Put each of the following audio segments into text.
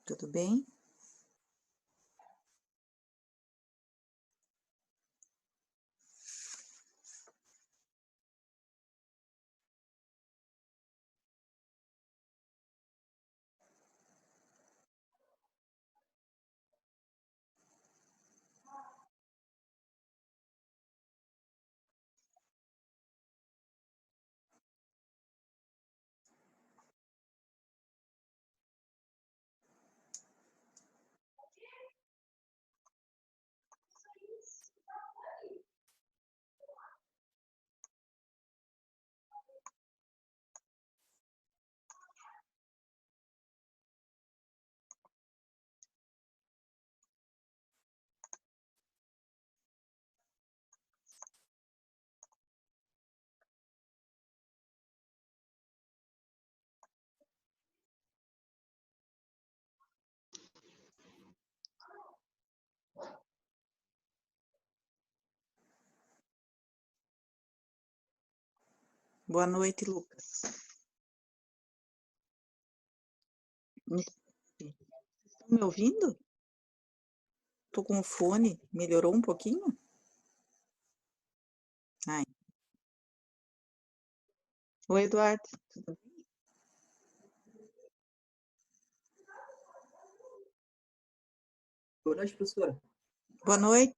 Tudo bem? Boa noite, Lucas. Estão me ouvindo? Tô com o fone. Melhorou um pouquinho? Ai. Oi, Eduardo. Tudo bem? Boa noite, professora. Boa noite.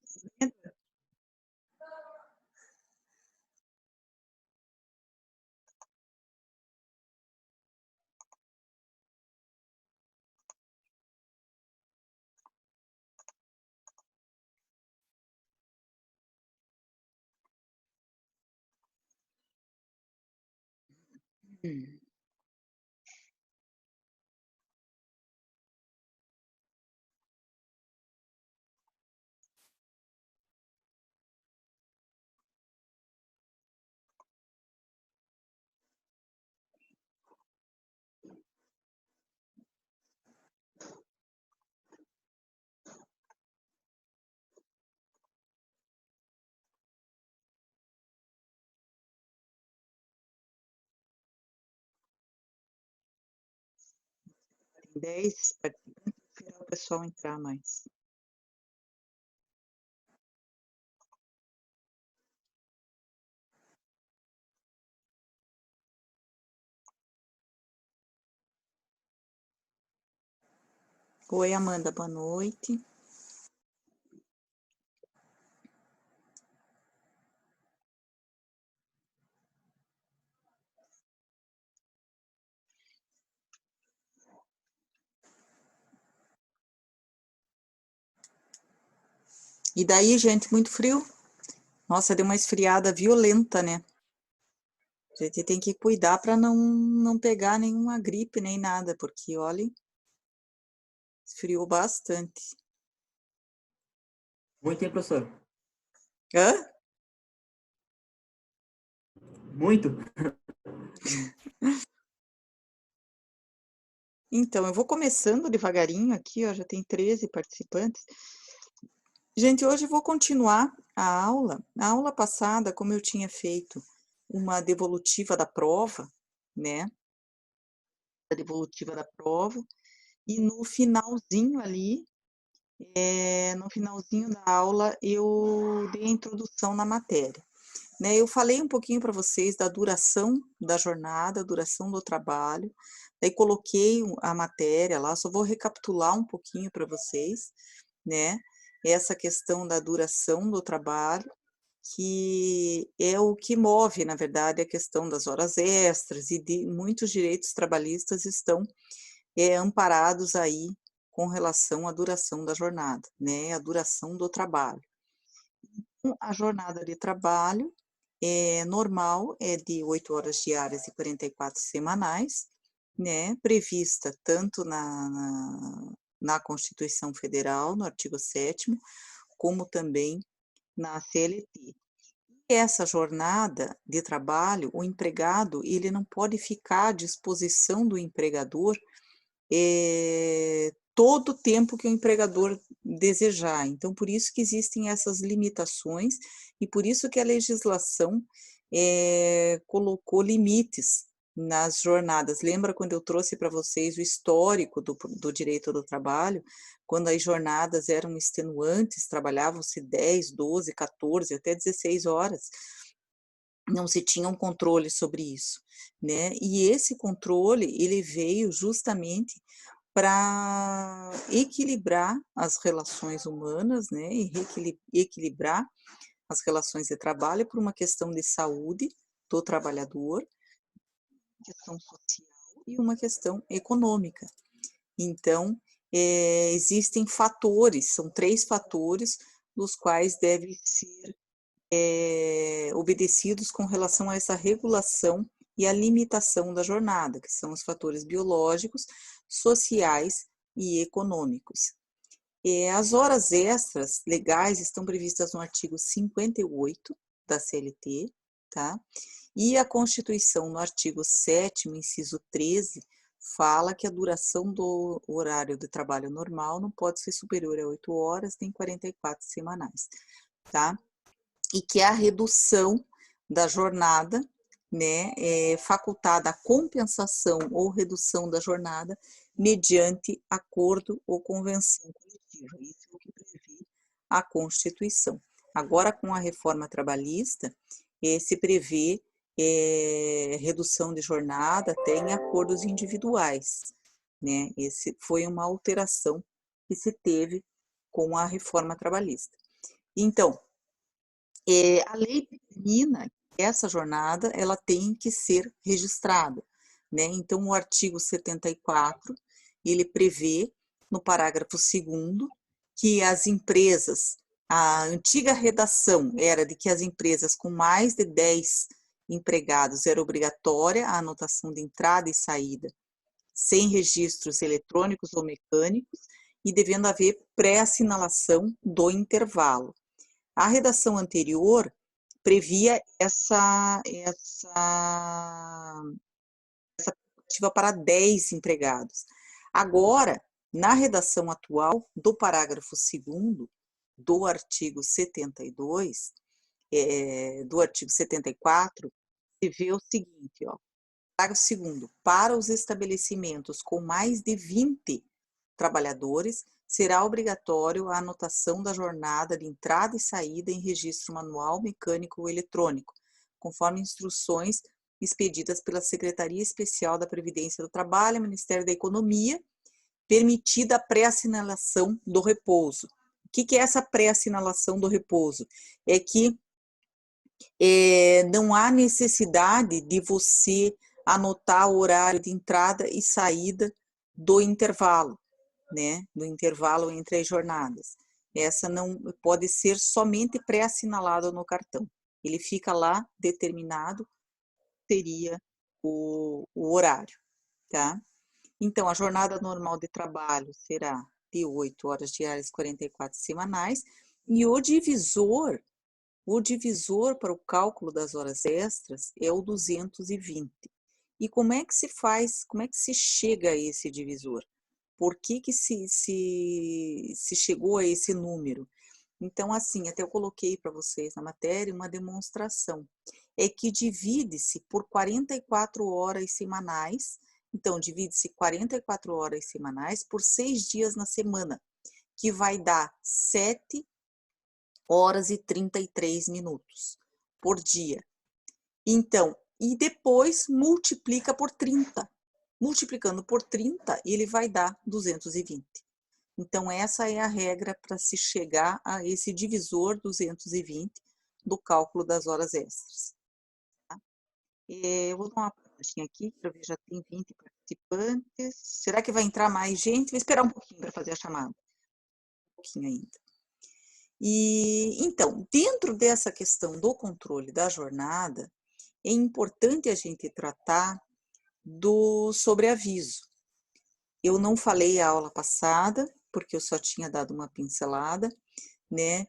Hum. 10 participantes, esperar o pessoal entrar mais. Oi, Amanda, boa noite. E daí, gente, muito frio? Nossa, deu uma esfriada violenta, né? A gente tem que cuidar para não pegar nenhuma gripe nem nada, porque, olha, esfriou bastante. Muito, hein, professor? Hã? Muito? Então, eu vou começando devagarinho aqui, ó, já tem 13 participantes. Gente, hoje eu vou continuar a aula. Na aula passada, como eu tinha feito uma devolutiva da prova, né? A devolutiva da prova, e no finalzinho ali, no finalzinho da aula, eu dei a introdução na matéria. Né, eu falei um pouquinho para vocês da duração da jornada, duração do trabalho, daí coloquei a matéria lá, só vou recapitular um pouquinho para vocês, né? Essa questão da duração do trabalho, que é o que move, na verdade, a questão das horas extras e de muitos direitos trabalhistas estão amparados aí com relação à duração da jornada, né? A duração do trabalho. A jornada de trabalho normal é de 8 horas diárias e 44 semanais, né, prevista tanto na Constituição Federal, no artigo 7º, como também na CLT. Essa jornada de trabalho, o empregado, ele não pode ficar à disposição do empregador todo o tempo que o empregador desejar. Então, por isso que existem essas limitações e por isso que a legislação colocou limites, nas jornadas. Lembra quando eu trouxe para vocês o histórico do direito do trabalho? Quando as jornadas eram extenuantes, trabalhavam-se 10, 12, 14, até 16 horas. Não se tinha um controle sobre isso, né? E esse controle, ele veio justamente para equilibrar as relações humanas, né? E equilibrar as relações de trabalho por uma questão de saúde do trabalhador, questão social e uma questão econômica. Então, existem fatores, são 3 fatores dos quais devem ser obedecidos com relação a essa regulação e a limitação da jornada, que são os fatores biológicos, sociais e econômicos. As horas extras legais estão previstas no artigo 58 da CLT, tá? E a Constituição, no artigo 7º, inciso 13, fala que a duração do horário de trabalho normal não pode ser superior a 8 horas, nem 44 semanais, tá? E que a redução da jornada, né, é facultada a compensação ou redução da jornada mediante acordo ou convenção coletiva. Isso é o que prevê a Constituição. Agora, com a reforma trabalhista, se prevê redução de jornada até em acordos individuais, né? Esse foi uma alteração que se teve com a reforma trabalhista. Então, a lei determina que essa jornada ela tem que ser registrada, né? Então, o artigo 74, ele prevê, no parágrafo 2º, que as empresas, a antiga redação era de que as empresas com mais de 10 empregados era obrigatória a anotação de entrada e saída, sem registros eletrônicos ou mecânicos, e devendo haver pré-assinalação do intervalo. A redação anterior previa essa perspectiva para 10 empregados. Agora, na redação atual do parágrafo 2º do artigo 72, do artigo 74, se vê o seguinte, ó, parágrafo 2º, para os estabelecimentos com mais de 20 trabalhadores, será obrigatório a anotação da jornada de entrada e saída em registro manual, mecânico ou eletrônico, conforme instruções expedidas pela Secretaria Especial da Previdência do Trabalho, Ministério da Economia, permitida a pré-assinalação do repouso. O que é essa pré-assinalação do repouso? É que não há necessidade de você anotar o horário de entrada e saída do intervalo, né? Do intervalo entre as jornadas. Essa não pode ser somente pré-assinalada no cartão. Ele fica lá determinado, seria o horário, tá? Então, a jornada normal de trabalho será de 8 horas diárias, 44 semanais, e o divisor para o cálculo das horas extras é o 220. E como é que se faz, como é que se chega a esse divisor? Por que se chegou a esse número? Então, assim, até eu coloquei para vocês na matéria uma demonstração. É que divide-se por 44 horas semanais. Então, divide-se 44 horas semanais por 6 dias na semana, que vai dar 7 horas e 33 minutos por dia. Então, e depois multiplica por 30. Multiplicando por 30, ele vai dar 220. Então, essa é a regra para se chegar a esse divisor 220 do cálculo das horas extras. Tá? Eu vou dar uma paradinha aqui, para ver, já tem 20 participantes. Será que vai entrar mais gente? Vou esperar um pouquinho para fazer a chamada. Um pouquinho ainda. E, então, dentro dessa questão do controle da jornada, é importante a gente tratar do sobreaviso. Eu não falei a aula passada, porque eu só tinha dado uma pincelada, né?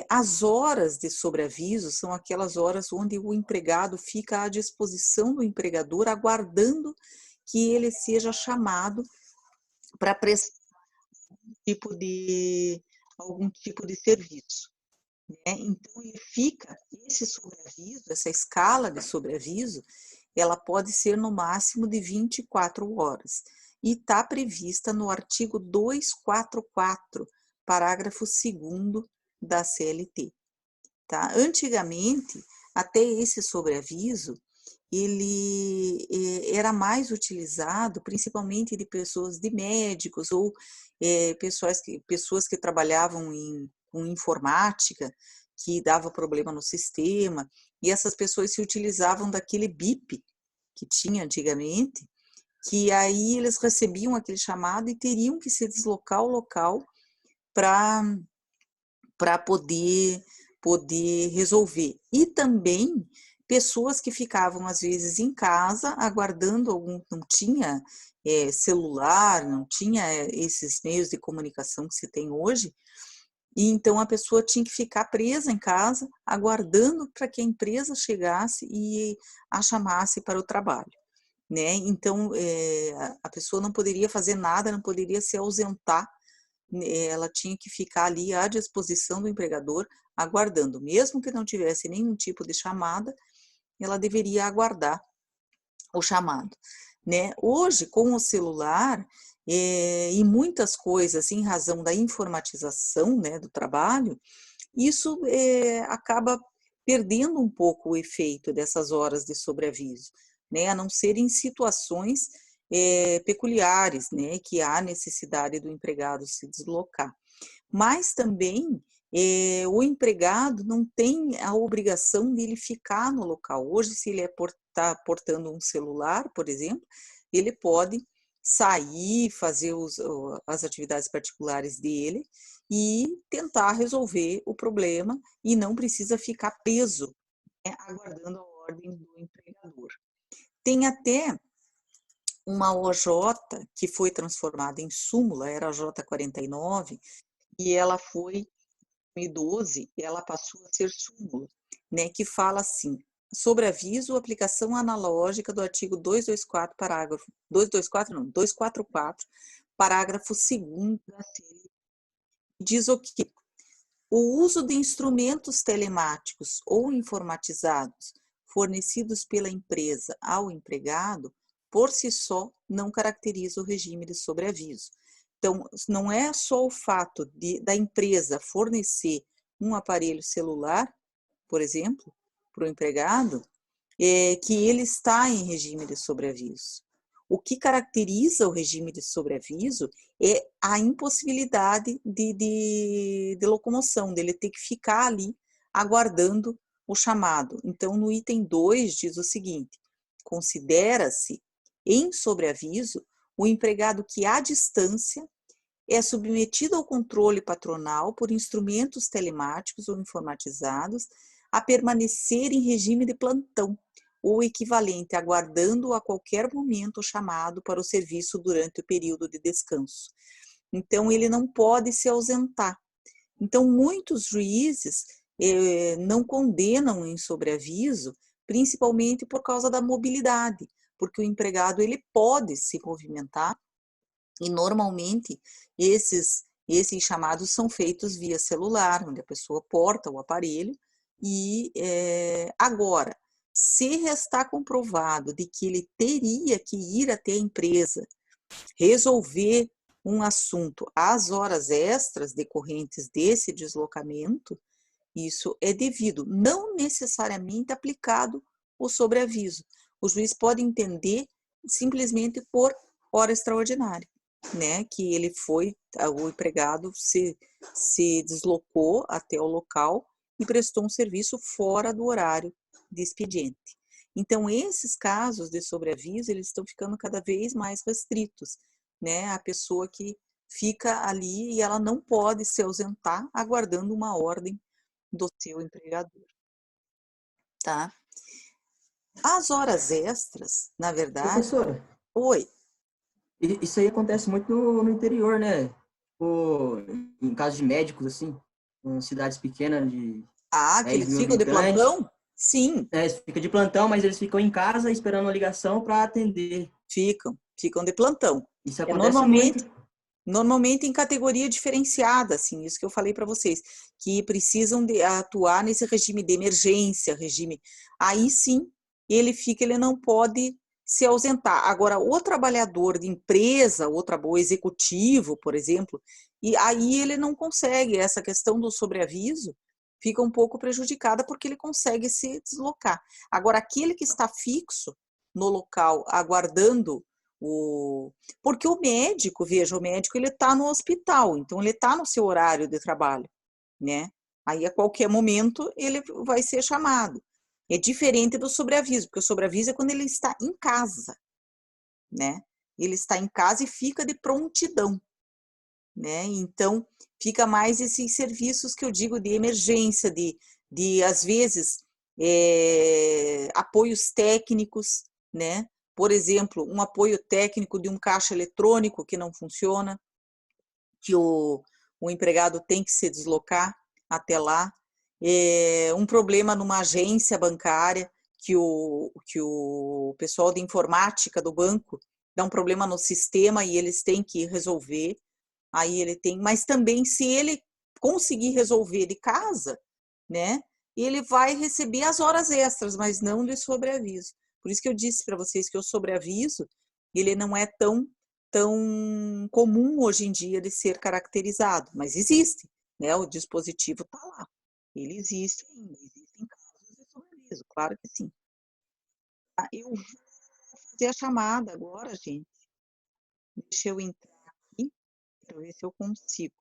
As horas de sobreaviso são aquelas horas onde o empregado fica à disposição do empregador, aguardando que ele seja chamado para prestar algum tipo de serviço, né? Então, ele fica, esse sobreaviso, essa escala de sobreaviso, ela pode ser no máximo de 24 horas. E está prevista no artigo 244, parágrafo 2º da CLT. Tá? Antigamente, até esse sobreaviso, ele era mais utilizado principalmente de pessoas, de médicos ou pessoas que trabalhavam com informática, que dava problema no sistema, e essas pessoas se utilizavam daquele BIP que tinha antigamente, que aí eles recebiam aquele chamado e teriam que se deslocar ao local para poder resolver. E também pessoas que ficavam às vezes em casa aguardando não tinha celular, não tinha esses meios de comunicação que se tem hoje, e então a pessoa tinha que ficar presa em casa aguardando para que a empresa chegasse e a chamasse para o trabalho, né? Então a pessoa não poderia fazer nada, não poderia se ausentar, ela tinha que ficar ali à disposição do empregador, aguardando, mesmo que não tivesse nenhum tipo de chamada, ela deveria aguardar o chamado, né? Hoje, com o celular e muitas coisas, em razão da informatização, né, do trabalho, isso acaba perdendo um pouco o efeito dessas horas de sobreaviso, né? A não ser em situações peculiares, né, que há necessidade do empregado se deslocar. Mas também o empregado não tem a obrigação de ele ficar no local. Hoje, se ele está portando um celular, por exemplo, ele pode sair, fazer as atividades particulares dele e tentar resolver o problema e não precisa ficar preso, né, aguardando a ordem do empregador. Tem até uma OJ que foi transformada em súmula, era a J49, e ela foi, em 2012, ela passou a ser súmula, né, que fala assim: sobreaviso, aplicação analógica do artigo 224, parágrafo 224, não, 244, parágrafo 2º da CLT. Diz o quê? O uso de instrumentos telemáticos ou informatizados fornecidos pela empresa ao empregado, por si só, não caracteriza o regime de sobreaviso. Então, não é só o fato da empresa fornecer um aparelho celular, por exemplo, para o empregado, que ele está em regime de sobreaviso. O que caracteriza o regime de sobreaviso é a impossibilidade de locomoção, dele ter que ficar ali aguardando o chamado. Então, no item 2 diz o seguinte: considera-se em sobreaviso o empregado que à distância é submetido ao controle patronal por instrumentos telemáticos ou informatizados a permanecer em regime de plantão ou equivalente, aguardando a qualquer momento o chamado para o serviço durante o período de descanso. Então, ele não pode se ausentar. Então, muitos juízes não condenam em sobreaviso, principalmente por causa da mobilidade, porque o empregado ele pode se movimentar e normalmente esses chamados são feitos via celular, onde a pessoa porta o aparelho e agora, se restar comprovado de que ele teria que ir até a empresa resolver um assunto às horas extras decorrentes desse deslocamento, isso é devido, não necessariamente aplicado o sobreaviso. O juiz pode entender simplesmente por hora extraordinária, né? Que ele foi, o empregado se deslocou até o local e prestou um serviço fora do horário de expediente. Então, esses casos de sobreaviso, eles estão ficando cada vez mais restritos, né? A pessoa que fica ali e ela não pode se ausentar aguardando uma ordem do seu empregador, tá? As horas extras, na verdade... Professora, Oi. isso aí acontece muito no interior, né? Tipo, em casos de médicos, assim, em cidades pequenas de Que 10 eles mil ficam de habitantes. plantão? Sim, Eles ficam de plantão, mas eles ficam em casa esperando a ligação para atender. ficam de plantão. Isso É acontece muito. normalmente em categoria diferenciada, assim, isso que eu falei para vocês, que precisam de atuar nesse regime de emergência, regime. Aí sim, ele não pode se ausentar. Agora, o trabalhador de empresa, o executivo, por exemplo, e aí ele não consegue, essa questão do sobreaviso fica um pouco prejudicada porque ele consegue se deslocar. Agora, aquele que está fixo no local, aguardando porque o médico, veja, o médico ele está no hospital, então ele está no seu horário de trabalho, né? Aí a qualquer momento ele vai ser chamado. É diferente do sobreaviso, porque o sobreaviso é quando ele está em casa, né? Ele está em casa e fica de prontidão, né? Então fica mais esses serviços que eu digo de emergência, de às vezes apoios técnicos, né? Por exemplo, um apoio técnico de um caixa eletrônico que não funciona, que o empregado tem que se deslocar até lá, um problema numa agência bancária, que o pessoal de informática do banco dá um problema no sistema e eles têm que resolver, aí ele tem, mas também se ele conseguir resolver de casa, né, ele vai receber as horas extras, mas não de sobreaviso. Por isso que eu disse para vocês que o sobreaviso, ele não é tão comum hoje em dia de ser caracterizado, mas existe, né? O dispositivo está lá. Ele existe ainda, existem casos de sobreaviso, claro que sim. Eu vou fazer a chamada agora, gente. Deixa eu entrar aqui para ver se eu consigo.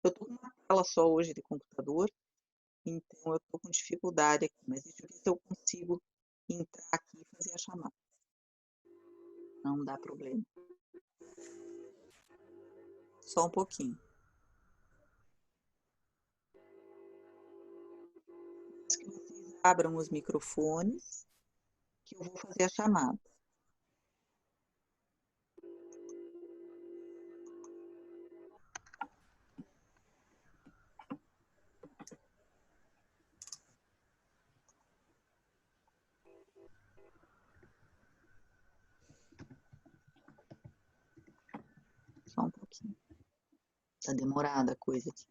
Eu estou com uma tela só hoje de computador, então eu estou com dificuldade aqui, mas deixa eu ver se eu consigo entrar aqui e fazer a chamada. Não dá problema. Só um pouquinho. Peço que vocês abram os microfones, que eu vou fazer a chamada. Só um pouquinho. Tá demorada a coisa aqui.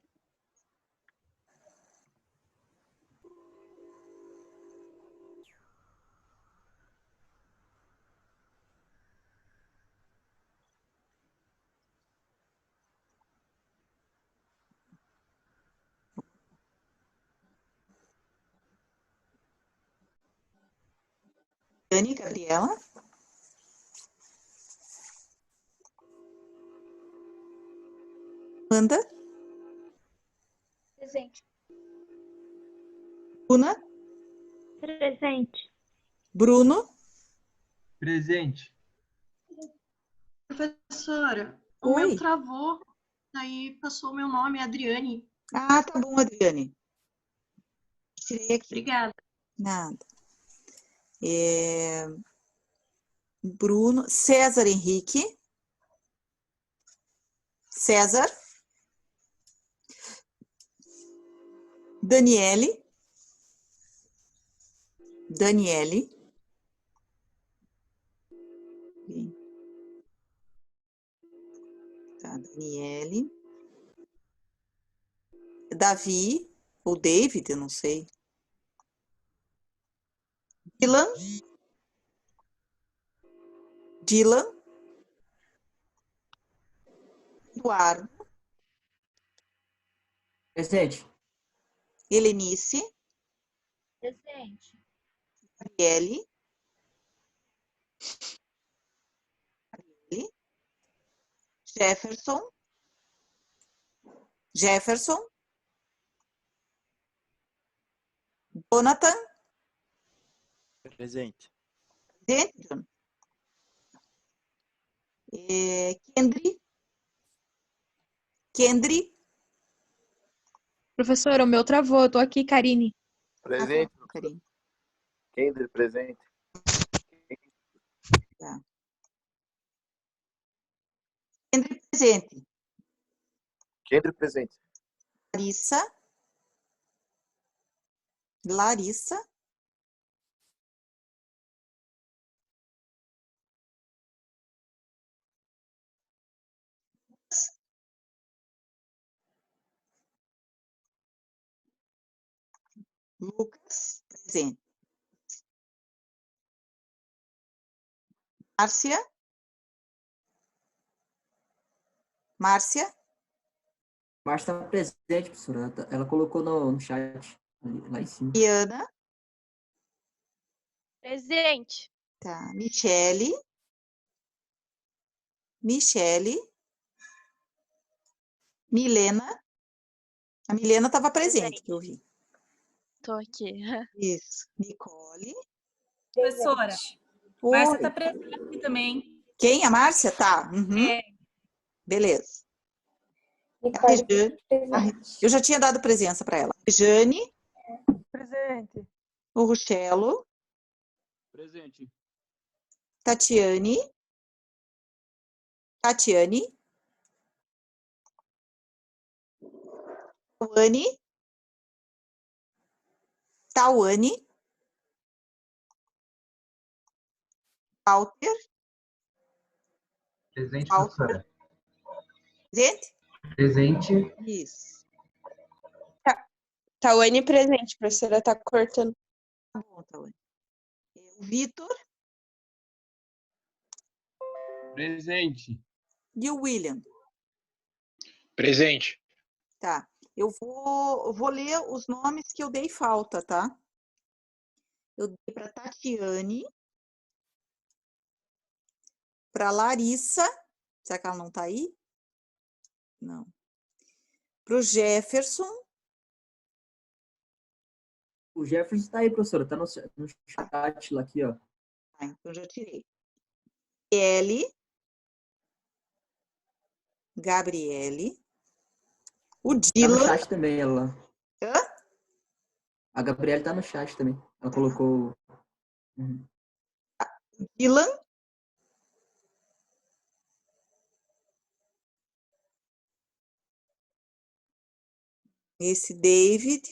Dani, Gabriela? Amanda? Presente. Bruna? Presente. Bruno? Presente. Professora, o Oi. meu travou, daí passou o meu nome, Adriane. Ah, tá bom, Adriane. Tirei aqui. Obrigada. Nada. Bruno, César Henrique. César. Daniele. Daniele. Tá, Daniele. Davi, ou David, eu não sei. Dylan. Dylan. Eduardo. Presente. Helenice. Presente. Arielle. Jefferson. Jefferson. Jonathan. Presente. Presente, Jonathan. Kendry. Kendry. Professora, o meu travou, eu tô aqui, Karine. Presente. Ah, tá, Karine. Kendry, presente. Tá. Kendry, presente. Kendry, presente. Larissa. Larissa. Lucas, presente. Márcia? Márcia? Márcia está presente, professora. Ela colocou no chat, lá em cima. Diana? Presente. Tá. Michele? Michele? Milena? A Milena estava presente, que eu vi. Tô aqui. Isso. Nicole? Professora, Oi. Márcia está presente aqui também. Quem? A Márcia? Tá. Uhum. É, Beleza. A Nicole Rejane. presente. Eu já tinha dado presença para ela. Jane? Presente. O Ruchelo? Presente. Tatiane? Tatiane? Tawane? Tawane? Walter? Presente, Walter? professora. Presente? Presente. Isso. Tawane presente, professora, tá cortando. Tá bom, Tawane. O Vitor Presente. e o William. Presente. Tá. Eu vou ler os nomes que eu dei falta, tá? Eu dei para Tatiane, para Larissa. Será que ela não tá aí? Não. Para o Jefferson. O Jefferson está aí, professora. Está no chat lá aqui, ó. Ah, então já tirei. Gabriele. Gabriele. O Tá no Dylan. chat também, ela. Hã? A Gabriela tá no chat também. Ela colocou... Uhum. Dylan. Esse David.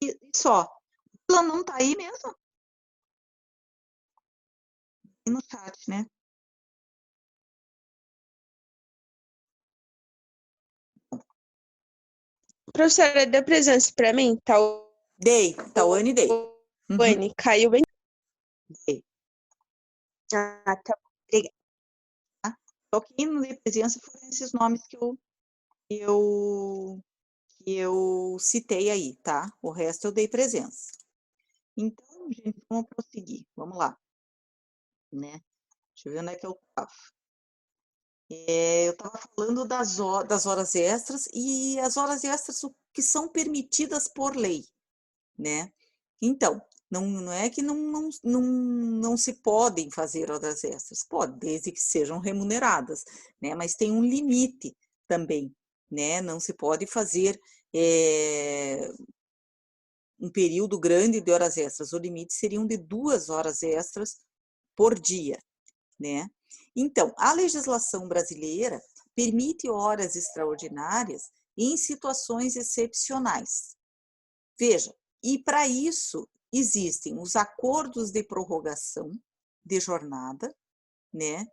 E só. O Dylan não tá aí mesmo? E no chat, né? Professora, dê presença pra mim? Dei. Tawane dei. Uhum. Tawane, caiu bem. Dei. Ah, tá. Obrigada. Só que no de presença foram esses nomes que eu citei aí, tá? O resto eu dei presença. Então, gente, vamos prosseguir. Vamos lá. Né? Deixa eu ver onde é que eu estava. Eu estava falando das horas extras e as horas extras que são permitidas por lei, né? Então, não é que não se podem fazer horas extras, pode, desde que sejam remuneradas, né? Mas tem um limite também, né? Não se pode fazer um período grande de horas extras, o limite seriam de 2 horas extras por dia, né? Então, a legislação brasileira permite horas extraordinárias em situações excepcionais. Veja, e para isso existem os acordos de prorrogação de jornada, né?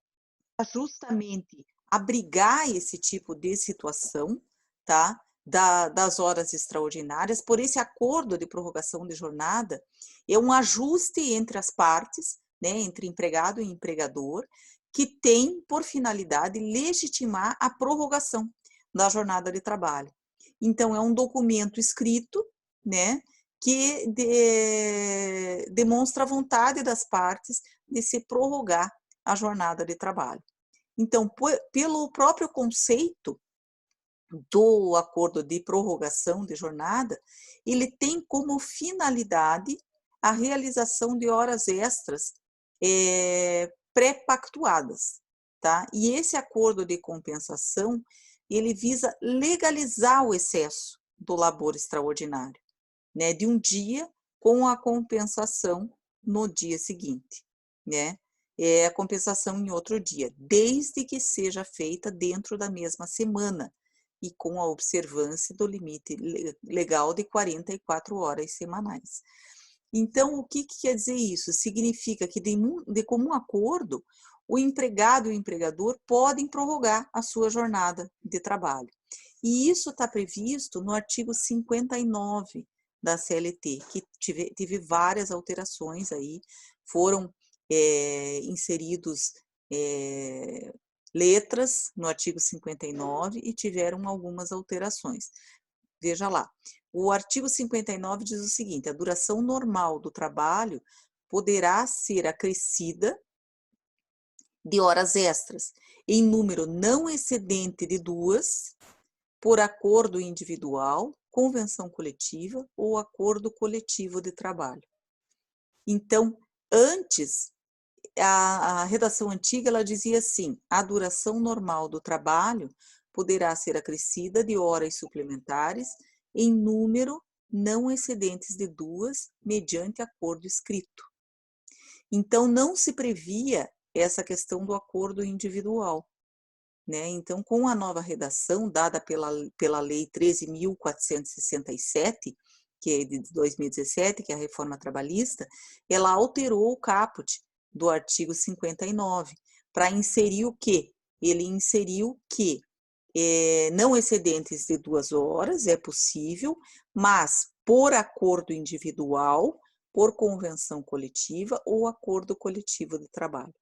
Para justamente abrigar esse tipo de situação, tá? Das horas extraordinárias. Por esse acordo de prorrogação de jornada, é um ajuste entre as partes, né? Entre empregado e empregador, que tem por finalidade legitimar a prorrogação da jornada de trabalho. Então, é um documento escrito, né? Que demonstra a vontade das partes de se prorrogar a jornada de trabalho. Então, pelo próprio conceito do acordo de prorrogação de jornada, ele tem como finalidade a realização de horas extras pré-pactuadas, tá? E esse acordo de compensação, ele visa legalizar o excesso do labor extraordinário, né? De um dia com a compensação no dia seguinte, né? A compensação em outro dia, desde que seja feita dentro da mesma semana e com a observância do limite legal de 44 horas semanais. Então, o que quer dizer isso? Significa que, de comum acordo, o empregado e o empregador podem prorrogar a sua jornada de trabalho. E isso está previsto no artigo 59 da CLT, que teve várias alterações aí, foram inseridos letras no artigo 59 e tiveram algumas alterações. Veja lá, o artigo 59 diz o seguinte: a duração normal do trabalho poderá ser acrescida de horas extras, em número não excedente de 2, por acordo individual, convenção coletiva ou acordo coletivo de trabalho. Então, antes, a redação antiga, ela dizia assim: a duração normal do trabalho poderá ser acrescida de horas suplementares em número não excedentes de 2, mediante acordo escrito. Então, não se previa essa questão do acordo individual, né? Então, com a nova redação dada pela Lei 13.467, que é de 2017, que é a reforma trabalhista, ela alterou o caput do artigo 59 para inserir o quê? Ele inseriu que não excedentes de 2 horas é possível, mas por acordo individual, por convenção coletiva ou acordo coletivo de trabalho.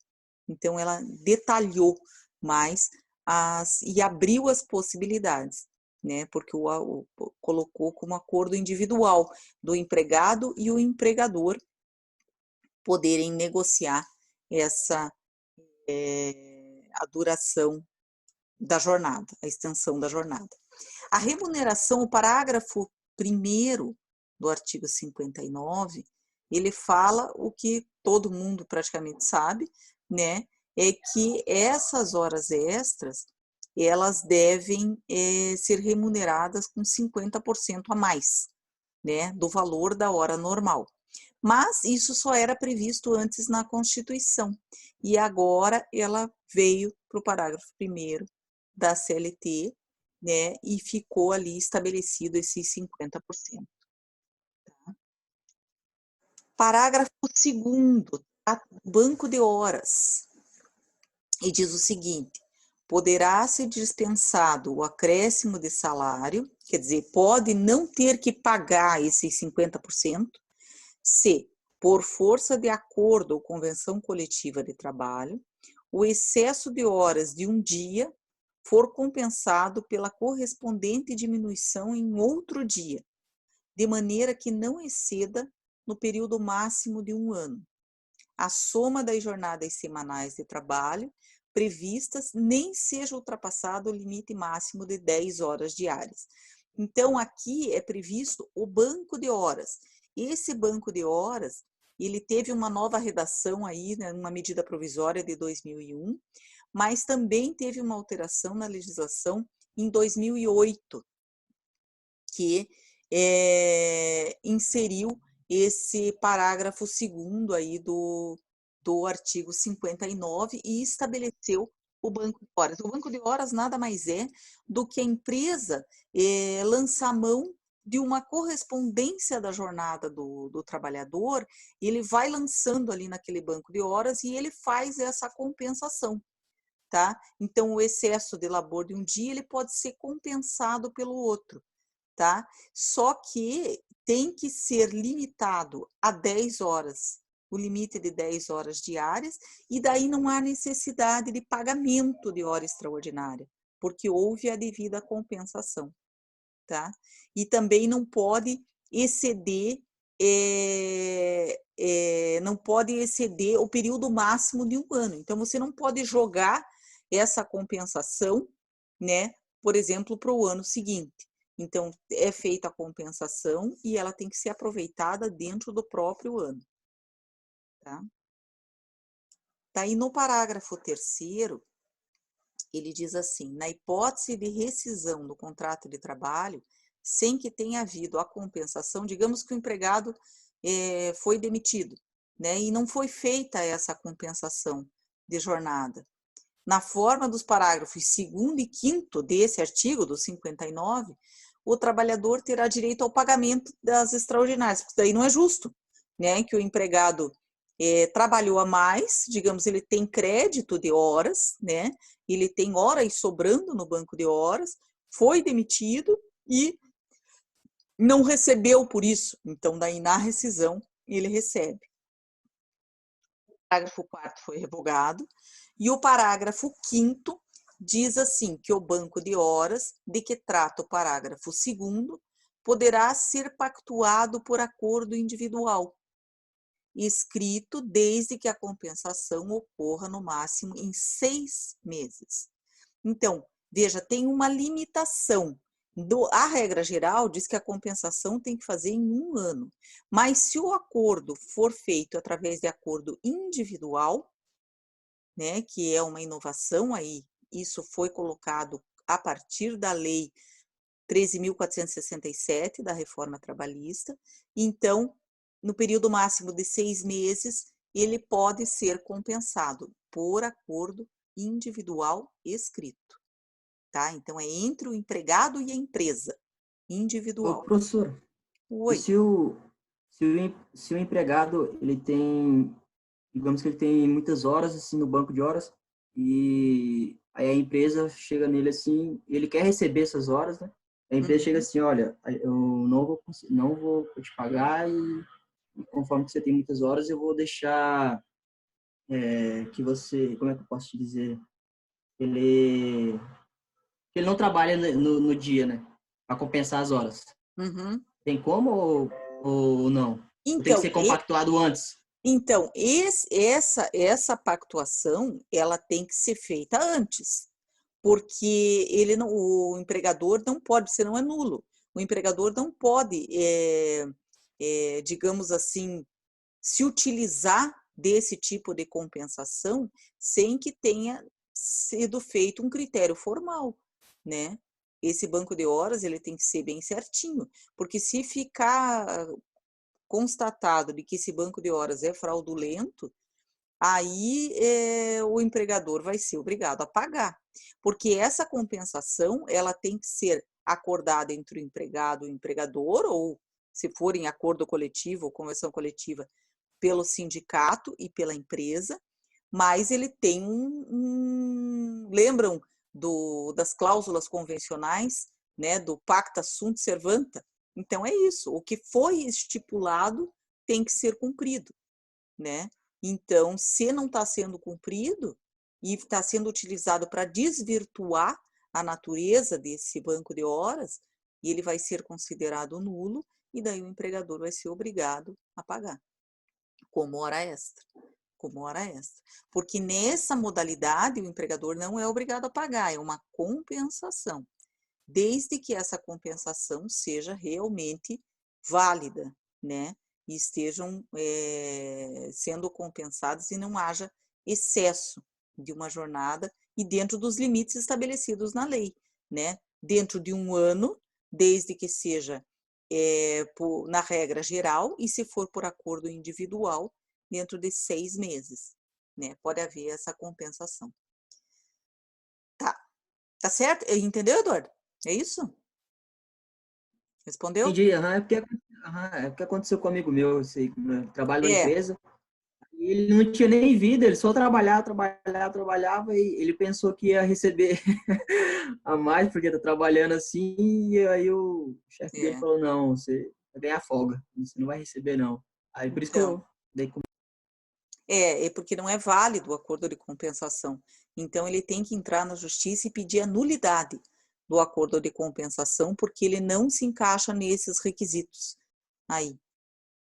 Então, ela detalhou mais e abriu as possibilidades, né? Porque colocou como acordo individual do empregado e o empregador poderem negociar a duração da jornada, a extensão da jornada. A remuneração, o parágrafo 1º do artigo 59, ele fala o que todo mundo praticamente sabe, né? É que essas horas extras, elas devem ser remuneradas com 50% a mais, né? Do valor da hora normal. Mas isso só era previsto antes na Constituição. E agora ela veio para o parágrafo 1º da CLT, né? E ficou ali estabelecido esses 50%. Tá? Parágrafo 2º, tá? Banco de horas. E diz o seguinte: poderá ser dispensado o acréscimo de salário, quer dizer, pode não ter que pagar esses 50%, se, por força de acordo ou convenção coletiva de trabalho, o excesso de horas de um dia for compensado pela correspondente diminuição em outro dia, de maneira que não exceda no período máximo de 1 ano. A soma das jornadas semanais de trabalho previstas nem seja ultrapassado o limite máximo de 10 horas diárias. Então, aqui é previsto o banco de horas. Esse banco de horas, ele teve uma nova redação aí, né, uma medida provisória de 2001, mas também teve uma alteração na legislação em 2008, que inseriu esse parágrafo 2º aí do artigo 59 e estabeleceu o banco de horas. O banco de horas nada mais é do que a empresa lançar mão de uma correspondência da jornada do trabalhador, ele vai lançando ali naquele banco de horas e ele faz essa compensação, tá? Então, o excesso de labor de um dia, ele pode ser compensado pelo outro, tá? Só que tem que ser limitado a 10 horas, o limite de 10 horas diárias, e daí não há necessidade de pagamento de hora extraordinária, porque houve a devida compensação, tá? E também não pode exceder, não pode exceder o período máximo de 1 ano. Então, você não pode jogar essa compensação, né, por exemplo, para o ano seguinte. Então, é feita a compensação e ela tem que ser aproveitada dentro do próprio ano. Tá? Daí, no parágrafo 3º, ele diz assim: na hipótese de rescisão do contrato de trabalho, sem que tenha havido a compensação, digamos que o empregado foi demitido, né, e não foi feita essa compensação de jornada. Na forma dos parágrafos 2º e 5º desse artigo, do 59, o trabalhador terá direito ao pagamento das extraordinárias, porque daí não é justo, né, que o empregado trabalhou a mais, digamos, ele tem crédito de horas, né, ele tem horas sobrando no banco de horas, foi demitido e não recebeu por isso. Então, daí na rescisão, ele recebe. parágrafo 4º foi revogado, e o parágrafo 5º diz assim, que o banco de horas de que trata o parágrafo 2º poderá ser pactuado por acordo individual, escrito desde que a compensação ocorra no máximo em 6 meses. Então, veja, tem uma limitação. A regra geral diz que a compensação tem que fazer em 1 ano, mas se o acordo for feito através de acordo individual, né, que é uma inovação aí, isso foi colocado a partir da lei 13.467 da reforma trabalhista, então, no período máximo de 6 meses, ele pode ser compensado por acordo individual escrito, tá? Então, é entre o empregado e a empresa, individual. Ô, professor, e Oi. se o empregado, ele tem, digamos que ele tem muitas horas, assim, no banco de horas, e aí a empresa chega nele, assim, ele quer receber essas horas, né? A empresa chega assim, olha, eu não vou te pagar e conforme você tem muitas horas, eu vou deixar que você, como é que eu posso te dizer? Ele não trabalha no dia, né? Para compensar as horas. Uhum. Tem como ou não? Ou tem que Então, ser compactuado antes? Então, essa pactuação, ela tem que ser feita antes, porque o empregador não pode, senão é nulo. O empregador não pode, digamos assim, se utilizar desse tipo de compensação sem que tenha sido feito um critério formal, né? Esse banco de horas, ele tem que ser bem certinho, porque se ficar constatado de que esse banco de horas é fraudulento, aí o empregador vai ser obrigado a pagar, porque essa compensação, ela tem que ser acordada entre o empregado e o empregador, ou se for em acordo coletivo ou convenção coletiva, pelo sindicato e pela empresa, mas ele tem lembram das cláusulas convencionais, né, do pacta sunt servanda? Então é isso, o que foi estipulado tem que ser cumprido, né? Então, se não está sendo cumprido e está sendo utilizado para desvirtuar a natureza desse banco de horas, ele vai ser considerado nulo e daí o empregador vai ser obrigado a pagar como hora extra. Como hora extra. Porque nessa modalidade o empregador não é obrigado a pagar, é uma compensação, desde que essa compensação seja realmente válida, né? E estejam sendo compensados e não haja excesso de uma jornada e dentro dos limites estabelecidos na lei, né? Dentro de 1 ano, desde que seja na regra geral e se for por acordo individual, dentro de 6 meses, né? Pode haver essa compensação. Tá certo? Entendeu, Eduardo? É isso? Respondeu? Entendi, é porque aconteceu com um amigo meu, isso aí, né? Trabalha numa empresa, e ele não tinha nem vida, ele só trabalhava, e ele pensou que ia receber a mais, porque tá trabalhando assim, e aí o chefe dele falou, não, você vai ganhar folga, você não vai receber não. Aí por isso que eu dei É porque não é válido o acordo de compensação. Então, ele tem que entrar na justiça e pedir a nulidade do acordo de compensação, porque ele não se encaixa nesses requisitos aí,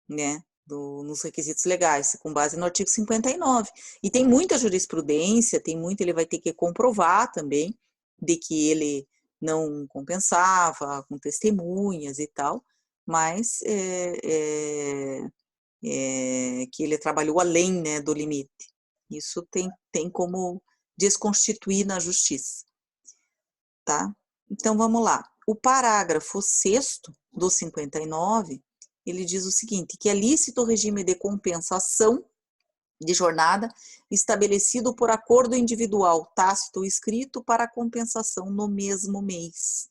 né? Nos requisitos legais, com base no artigo 59. E tem muita jurisprudência, ele vai ter que comprovar também de que ele não compensava com testemunhas e tal, mas que ele trabalhou além, né, do limite. Isso tem como desconstituir na justiça, tá? Então, vamos lá. O parágrafo 6º do 59, ele diz o seguinte, que é lícito o regime de compensação de jornada estabelecido por acordo individual, tácito ou escrito, para a compensação no mesmo mês.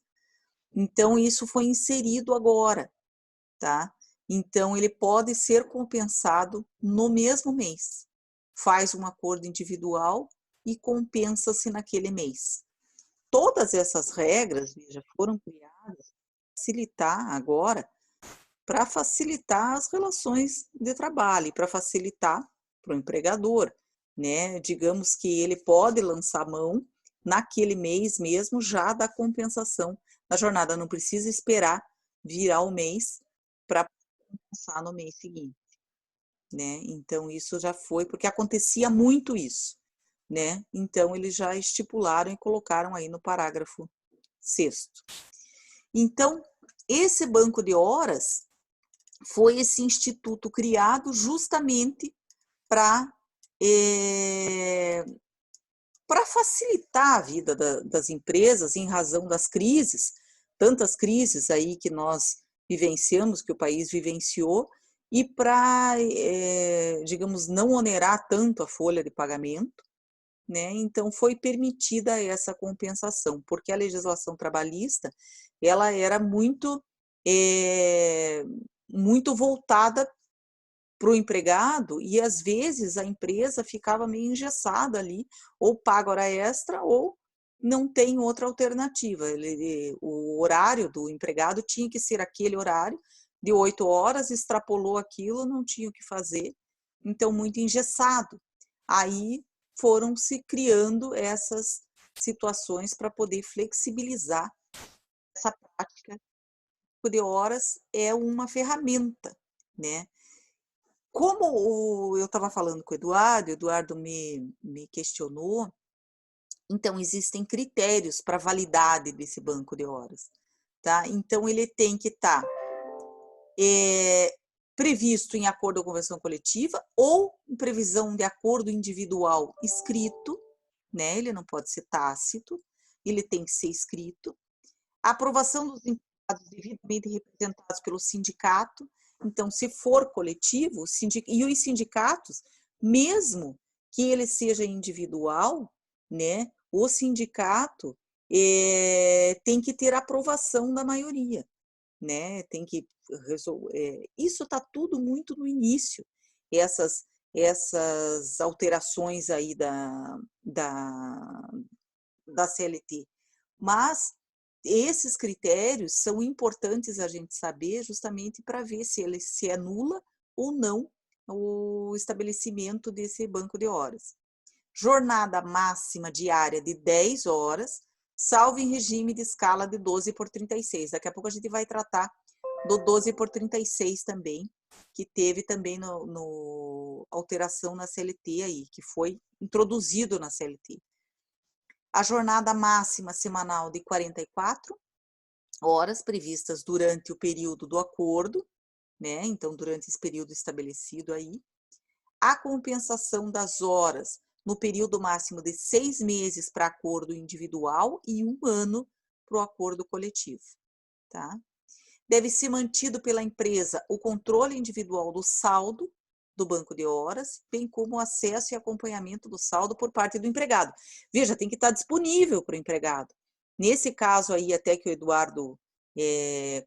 Então, isso foi inserido agora, tá? Então, ele pode ser compensado no mesmo mês. Faz um acordo individual e compensa-se naquele mês. Todas essas regras, veja, foram criadas para facilitar agora, para facilitar as relações de trabalho, para facilitar para o empregador, né? Digamos que ele pode lançar mão naquele mês mesmo já da compensação da jornada, não precisa esperar virar o mês para compensar no mês seguinte, né? Então isso já foi, porque acontecia muito isso, né? Então eles já estipularam e colocaram aí no parágrafo 6º. Então, esse banco de horas foi esse instituto criado justamente para facilitar a vida das empresas em razão das crises, tantas crises aí que nós vivenciamos, que o país vivenciou, e para, digamos, não onerar tanto a folha de pagamento, né? Então foi permitida essa compensação, porque a legislação trabalhista ela era muito voltada para o empregado e às vezes a empresa ficava meio engessada ali, ou paga hora extra ou não tem outra alternativa. O horário do empregado tinha que ser aquele horário de 8 horas, extrapolou aquilo, não tinha o que fazer, então muito engessado. Aí foram se criando essas situações para poder flexibilizar essa prática de horas, é uma ferramenta, né? Como eu estava falando com o Eduardo me questionou, então existem critérios para validade desse banco de horas, tá? Então ele tem que estar previsto em acordo com a convenção coletiva ou em previsão de acordo individual escrito, né? Ele não pode ser tácito, ele tem que ser escrito. A aprovação dos empregados devidamente representados pelo sindicato. Então, se for coletivo, e os sindicatos, mesmo que ele seja individual, né, o sindicato tem que ter aprovação da maioria, né, tem que resolver. Isso está tudo muito no início, essas alterações aí da CLT. Mas esses critérios são importantes a gente saber justamente para ver se anula ou não o estabelecimento desse banco de horas. Jornada máxima diária de 10 horas, salvo em regime de escala de 12/36. Daqui a pouco a gente vai tratar do 12/36 também, que teve também no alteração na CLT aí, que foi introduzido na CLT. A jornada máxima semanal de 44 horas previstas durante o período do acordo, né? Então, durante esse período estabelecido aí. A compensação das horas no período máximo de 6 meses para acordo individual e 1 ano para o acordo coletivo, tá? Deve ser mantido pela empresa o controle individual do saldo do banco de horas, bem como o acesso e acompanhamento do saldo por parte do empregado. Veja, tem que estar disponível para o empregado. Nesse caso aí, até que o Eduardo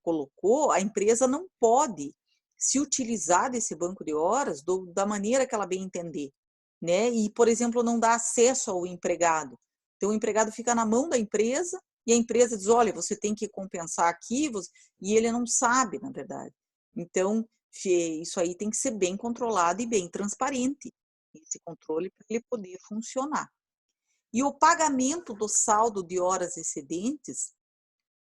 colocou, a empresa não pode se utilizar desse banco de horas da maneira que ela bem entender, né? E, por exemplo, não dá acesso ao empregado. Então, o empregado fica na mão da empresa e a empresa diz, olha, você tem que compensar aqui, e ele não sabe, na verdade. Então, isso aí tem que ser bem controlado e bem transparente, esse controle, para ele poder funcionar. E o pagamento do saldo de horas excedentes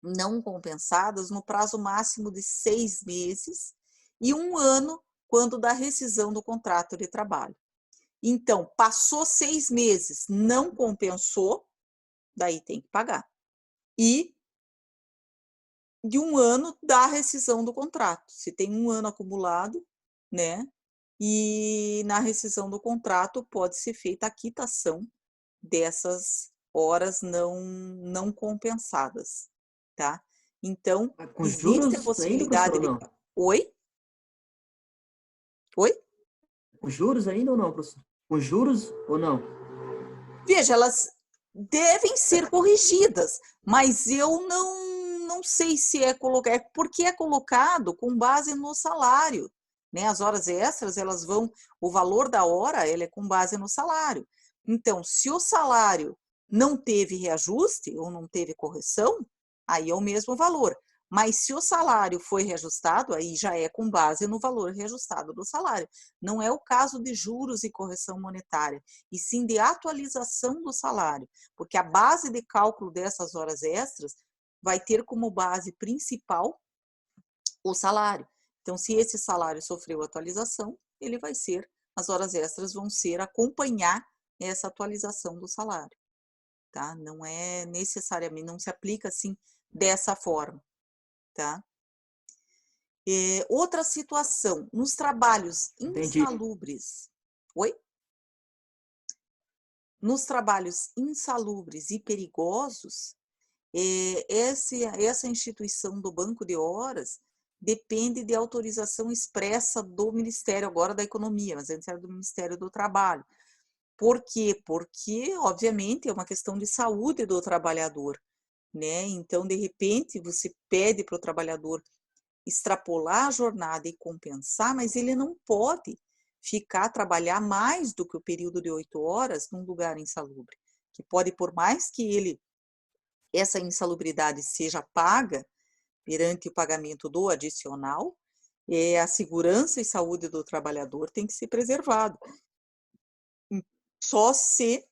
não compensadas no prazo máximo de 6 meses e 1 ano quando da rescisão do contrato de trabalho. Então, passou 6 meses, não compensou, daí tem que pagar. E de 1 ano da rescisão do contrato. Se tem 1 ano acumulado, né? E na rescisão do contrato pode ser feita a quitação dessas horas não compensadas, tá? Então, Com existe juros a possibilidade ainda, de... Oi? Oi? Com juros ainda ou não, professor? Com juros ou não? Veja, elas devem ser corrigidas, mas eu não sei se porque é colocado com base no salário, né? As horas extras, o valor da hora, ele é com base no salário. Então, se o salário não teve reajuste ou não teve correção, aí é o mesmo valor. Mas se o salário foi reajustado, aí já é com base no valor reajustado do salário. Não é o caso de juros e correção monetária, e sim de atualização do salário, porque a base de cálculo dessas horas extras vai ter como base principal o salário. Então, se esse salário sofreu atualização, ele vai ser, as horas extras vão ser acompanhar essa atualização do salário, tá? Não é necessariamente, não se aplica assim dessa forma, tá? Outra situação, nos trabalhos Entendi. insalubres. Oi? Nos trabalhos insalubres e perigosos, essa instituição do banco de horas depende de autorização expressa do Ministério agora da Economia, mas antes era do Ministério do Trabalho. Por quê? Porque, obviamente, é uma questão de saúde do trabalhador, né? Então, de repente, você pede para o trabalhador extrapolar a jornada e compensar, mas ele não pode trabalhar mais do que o período de 8 horas num lugar insalubre, que pode, por mais que essa insalubridade seja paga perante o pagamento do adicional, a segurança e saúde do trabalhador tem que ser preservado. Só se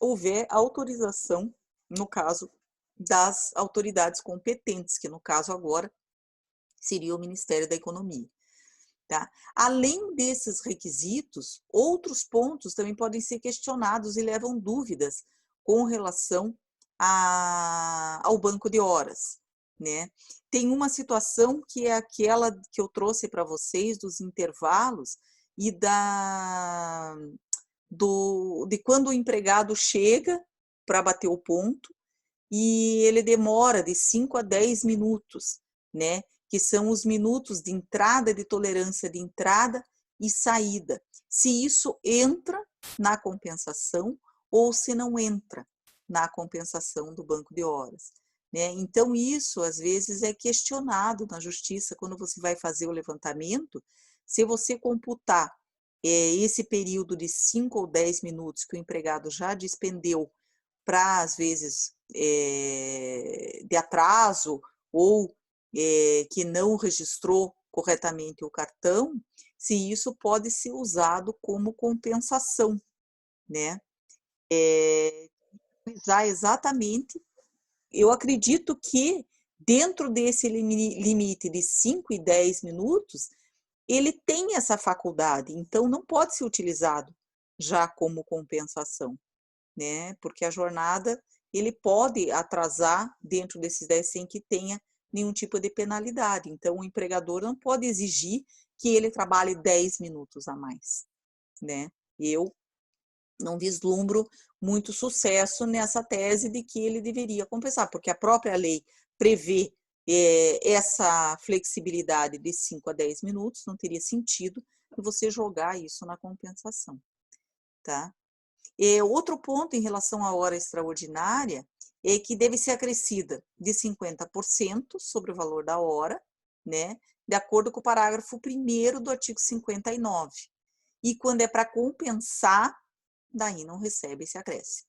houver autorização, no caso das autoridades competentes, que no caso agora seria o Ministério da Economia. Tá? Além desses requisitos, outros pontos também podem ser questionados e levam dúvidas com relação ao banco de horas, né? Tem uma situação que é aquela que eu trouxe para vocês dos intervalos e de quando o empregado chega para bater o ponto e ele demora de 5 a 10 minutos, né? Que são os minutos de entrada, de tolerância de entrada e saída. Se isso entra na compensação ou se não entra na compensação do banco de horas, né? Então, isso às vezes é questionado na justiça quando você vai fazer o levantamento, se você computar esse período de 5 ou 10 minutos que o empregado já despendeu para, às vezes, de atraso ou que não registrou corretamente o cartão, se isso pode ser usado como compensação, né? Usar exatamente, eu acredito que dentro desse limite de 5 e 10 minutos, ele tem essa faculdade, então não pode ser utilizado já como compensação, né? Porque a jornada, ele pode atrasar dentro desses 10 sem que tenha nenhum tipo de penalidade. Então, o empregador não pode exigir que ele trabalhe 10 minutos a mais, né? Eu não vislumbro muito sucesso nessa tese de que ele deveria compensar, porque a própria lei prevê essa flexibilidade de 5 a 10 minutos, não teria sentido você jogar isso na compensação, tá? Outro ponto em relação à hora extraordinária é que deve ser acrescida de 50% sobre o valor da hora, né, de acordo com o parágrafo 1º do artigo 59. E quando é para compensar, daí não recebe esse acréscimo.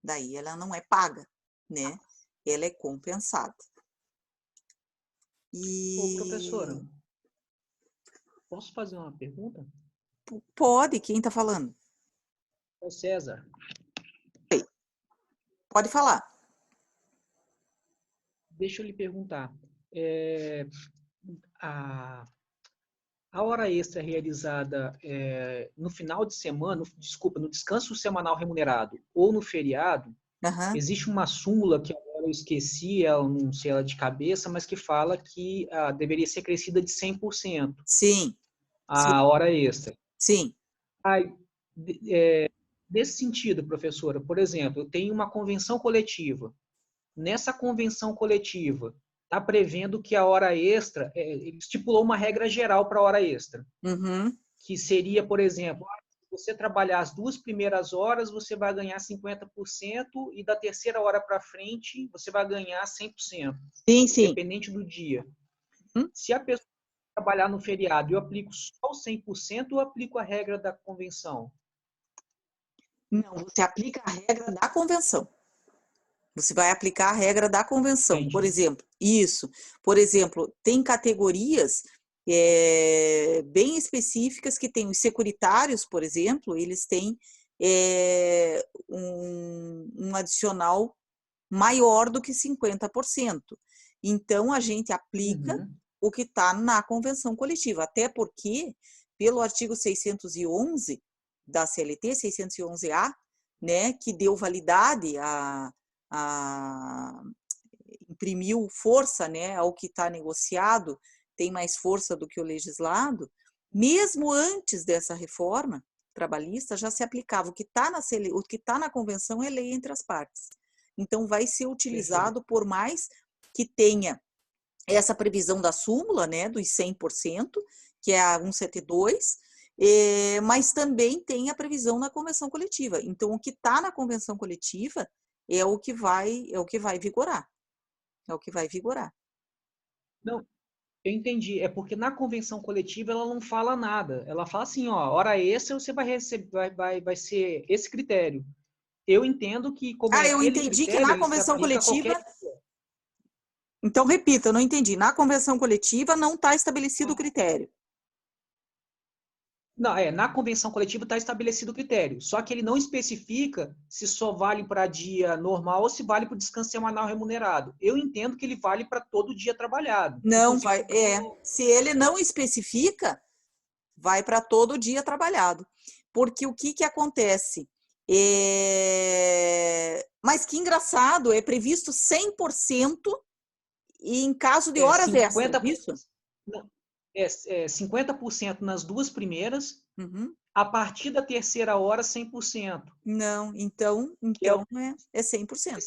Daí ela não é paga, né? Ela é compensada. Ô, professora, posso fazer uma pergunta? Pode, quem está falando? É o César. Pode falar. Deixa eu lhe perguntar. A hora extra realizada no final de semana, no descanso semanal remunerado ou no feriado, existe uma súmula que agora eu esqueci, eu não sei ela de cabeça, mas que fala que deveria ser crescida de 100%. Sim. A hora extra. Sim. Aí, nesse sentido, professora, por exemplo, eu tenho uma convenção coletiva. Nessa convenção coletiva, está prevendo que a hora extra, ele estipulou uma regra geral para a hora extra, que seria, por exemplo, se você trabalhar as 2 primeiras horas, você vai ganhar 50% e da terceira hora para frente, você vai ganhar 100%. Sim, sim. Independente do dia. Se a pessoa trabalhar no feriado, eu aplico só o 100% ou aplico a regra da convenção? Não, você aplica a regra da convenção. Você vai aplicar a regra da convenção. Entendi. Por exemplo, isso. Por exemplo, tem categorias bem específicas que tem os securitários, por exemplo, eles têm um adicional maior do que 50%. Então, a gente aplica Uhum. o que está na convenção coletiva, até porque, pelo artigo 611 da CLT, 611-A, né, que deu validade imprimiu força, né, ao que está negociado, tem mais força do que o legislado, mesmo antes dessa reforma trabalhista, já se aplicava. O que está na convenção é lei entre as partes. Então, vai ser utilizado, por mais que tenha essa previsão da súmula, né, dos 100%, que é a 172, mas também tem a previsão na convenção coletiva. Então, o que está na convenção coletiva é o que vai vigorar. É o que vai vigorar. Não, eu entendi. É porque na convenção coletiva ela não fala nada. Ela fala assim, ó, hora extra você vai receber, vai ser esse critério. Eu entendo que como é eu aquele entendi que critério, na ele se convenção aplica a coletiva... qualquer... Então, repita, eu não entendi. Na convenção coletiva não está estabelecido o critério. Não, na convenção coletiva está estabelecido o critério, só que ele não especifica se só vale para dia normal ou se vale para o descanso semanal remunerado. Eu entendo que ele vale para todo dia trabalhado. Não, Inclusive, se ele não especifica, vai para todo dia trabalhado. Porque o que acontece? Mas que engraçado, é previsto 100% e em caso de horas 50%, extras, isso? 50% nas duas primeiras, Uhum. a partir da terceira hora, 100%. Não, então é 100%.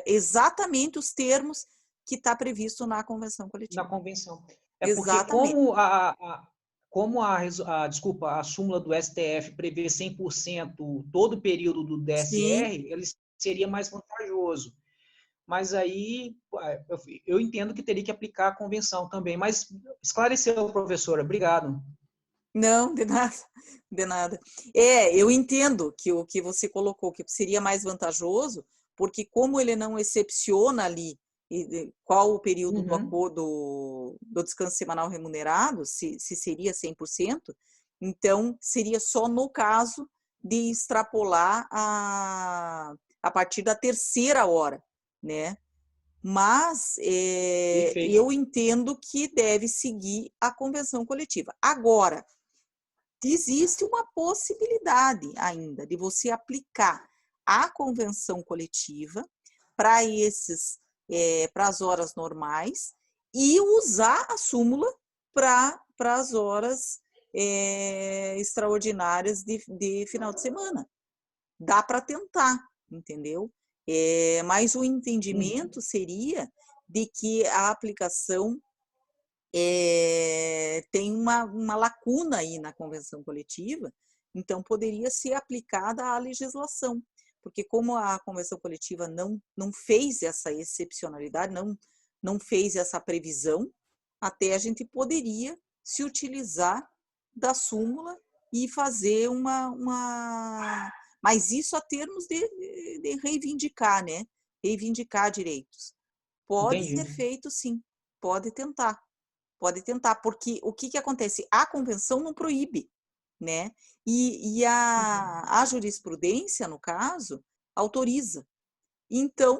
Exatamente os termos que está previsto na convenção coletiva. Na convenção. Exatamente. Porque a súmula do STF prevê 100% todo o período do DSR, ele seria mais vantajoso. Mas aí eu entendo que teria que aplicar a convenção também. Mas esclareceu, professora. Obrigado. Não, de nada, de nada. Eu entendo que o que você colocou, que seria mais vantajoso, porque como ele não excepciona ali qual o período do descanso semanal remunerado, se seria 100%, então seria só no caso de extrapolar a partir da terceira hora, né? Mas eu entendo que deve seguir a convenção coletiva. Agora, existe uma possibilidade ainda de você aplicar a convenção coletiva para as horas normais e usar a súmula para as horas extraordinárias de final de semana. Dá para tentar, entendeu? Mas o entendimento seria de que a aplicação tem uma lacuna aí na convenção coletiva, então poderia ser aplicada à legislação, porque como a convenção coletiva não fez essa excepcionalidade, não fez essa previsão, até a gente poderia se utilizar da súmula e fazer mas isso a termos de reivindicar, né? Reivindicar direitos. Pode ser feito, sim. Pode tentar, porque o que acontece? A convenção não proíbe, né? E a jurisprudência, no caso, autoriza. Então,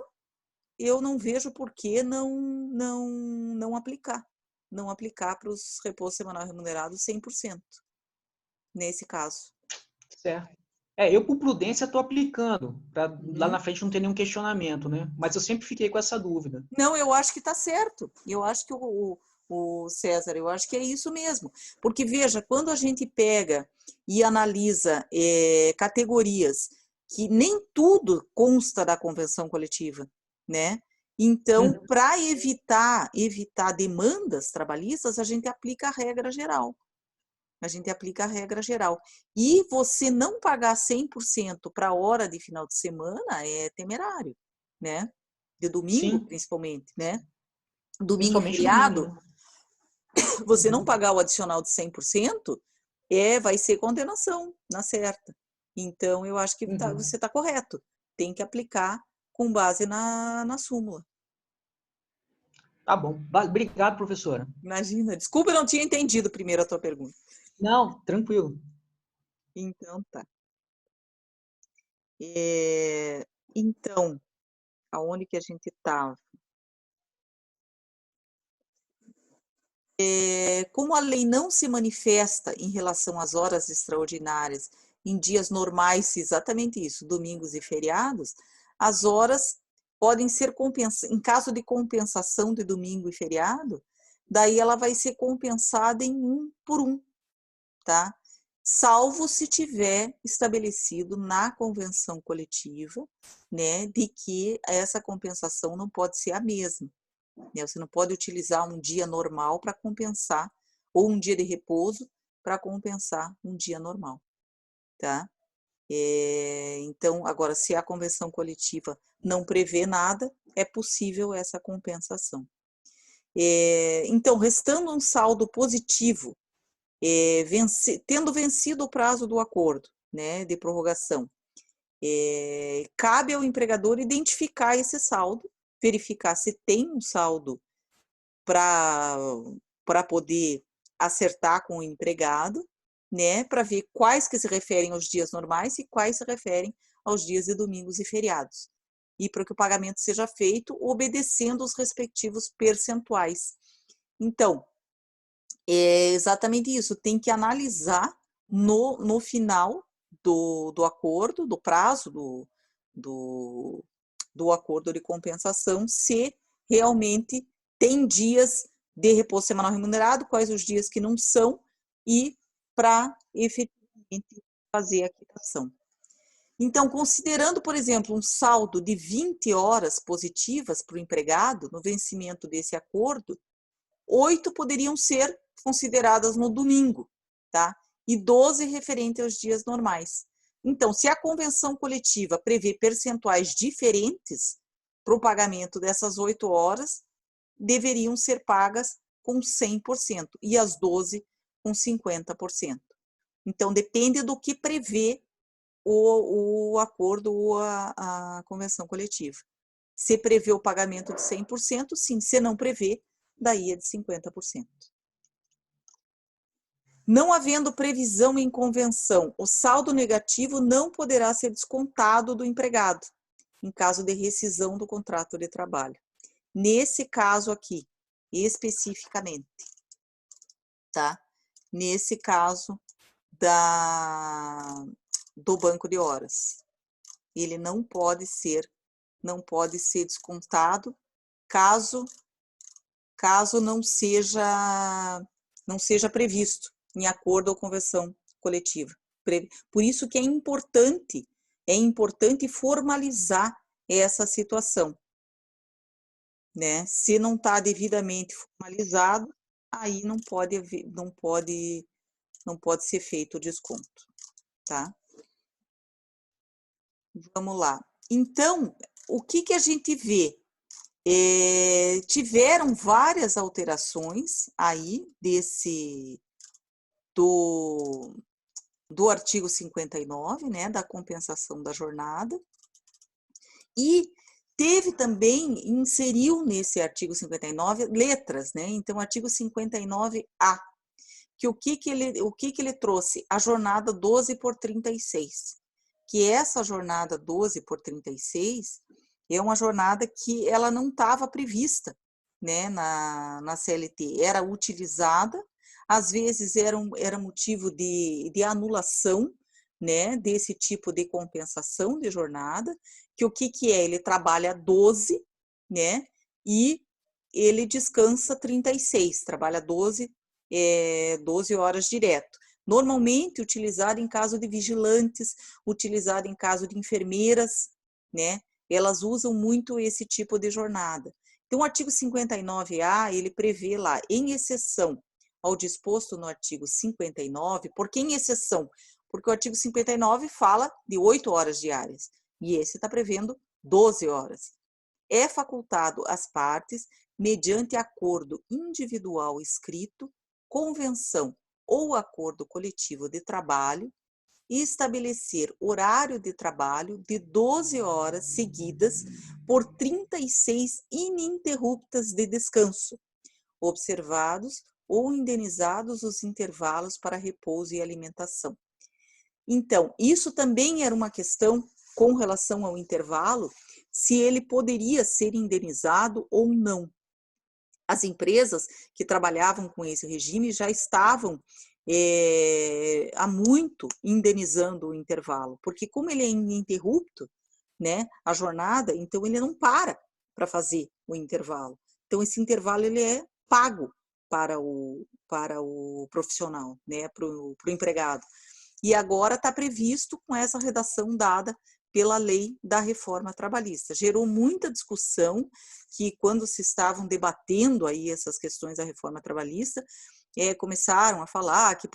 eu não vejo por que não aplicar. Não aplicar para os repouso semanal remunerado 100%, nesse caso. Certo. Eu, por prudência, estou aplicando, para lá na frente não ter nenhum questionamento, né? Mas eu sempre fiquei com essa dúvida. Não, eu acho que está certo. Eu acho que o César, eu acho que é isso mesmo. Porque, veja, quando a gente pega e analisa categorias que nem tudo consta da convenção coletiva, né? Então, para evitar demandas trabalhistas, a gente aplica a regra geral. E você não pagar 100% para a hora de final de semana é temerário, né? De domingo, principalmente, né? Domingo e feriado, você não pagar o adicional de 100% vai ser condenação, na certa. Então, eu acho que você está correto. Tem que aplicar com base na súmula. Tá bom. Obrigado, professora. Imagina. Desculpa, eu não tinha entendido primeiro a tua pergunta. Não, tranquilo. Então, tá. Então, aonde que a gente estava? Como a lei não se manifesta em relação às horas extraordinárias em dias normais, exatamente isso, domingos e feriados, as horas podem ser compensadas, em caso de compensação de domingo e feriado, daí ela vai ser compensada em 1 por 1, tá? Salvo se tiver estabelecido na convenção coletiva, né, de que essa compensação não pode ser a mesma. Você não pode utilizar um dia normal para compensar, ou um dia de repouso para compensar um dia normal, tá? Então, agora, se a convenção coletiva não prevê nada, é possível essa compensação. Então, restando um saldo positivo, tendo vencido o prazo do acordo, né, de prorrogação, cabe ao empregador identificar esse saldo, verificar se tem um saldo para poder acertar com o empregado, né, para ver quais que se referem aos dias normais e quais se referem aos dias de domingos e feriados. E para que o pagamento seja feito obedecendo os respectivos percentuais. Então, é exatamente isso, tem que analisar no final do acordo, do prazo do acordo de compensação, se realmente tem dias de repouso semanal remunerado, quais os dias que não são, e para efetivamente fazer a quitação. Então, considerando, por exemplo, um saldo de 20 horas positivas para o empregado no vencimento desse acordo, 8 poderiam ser consideradas no domingo, tá? E 12 referente aos dias normais. Então, se a convenção coletiva prevê percentuais diferentes para o pagamento dessas 8 horas, deveriam ser pagas com 100% e as 12 com 50%. Então, depende do que prevê o acordo ou a convenção coletiva. Se prevê o pagamento de 100%, sim. Se não prevê, daí é de 50%. Não havendo previsão em convenção, o saldo negativo não poderá ser descontado do empregado, em caso de rescisão do contrato de trabalho. Nesse caso aqui, especificamente, tá? Nesse caso do banco de horas. Ele não pode ser descontado caso não seja previsto em acordo ou convenção coletiva. Por isso que é importante formalizar essa situação, né? Se não está devidamente formalizado, aí não pode ser feito o desconto, tá? Vamos lá. Então, o que a gente vê? Tiveram várias alterações aí do artigo 59, né, da compensação da jornada, e teve também, inseriu nesse artigo 59 letras, né, então artigo 59A, que o que ele trouxe? A jornada 12 por 36, que essa jornada 12 por 36 é uma jornada que ela não estava prevista, né, na CLT, era utilizada, às vezes era motivo de anulação, né, desse tipo de compensação de jornada, que o que é? Ele trabalha 12, né, e ele descansa 36, trabalha 12 horas direto. Normalmente utilizado em caso de vigilantes, utilizado em caso de enfermeiras, né, elas usam muito esse tipo de jornada. Então, o artigo 59A, ele prevê lá, em exceção ao disposto no artigo 59, por que em exceção? Porque o artigo 59 fala de 8 horas diárias, e esse está prevendo 12 horas. É facultado às partes, mediante acordo individual escrito, convenção ou acordo coletivo de trabalho, estabelecer horário de trabalho de 12 horas seguidas por 36 ininterruptas de descanso, observados ou indenizados os intervalos para repouso e alimentação. Então, isso também era uma questão com relação ao intervalo, se ele poderia ser indenizado ou não. As empresas que trabalhavam com esse regime já estavam há muito indenizando o intervalo, porque como ele é ininterrupto, né, a jornada, então ele não para fazer o intervalo. Então esse intervalo ele é pago para o profissional, né, para o empregado. E agora está previsto com essa redação dada pela lei da reforma trabalhista. Gerou muita discussão que quando se estavam debatendo aí essas questões da reforma trabalhista, começaram a falar que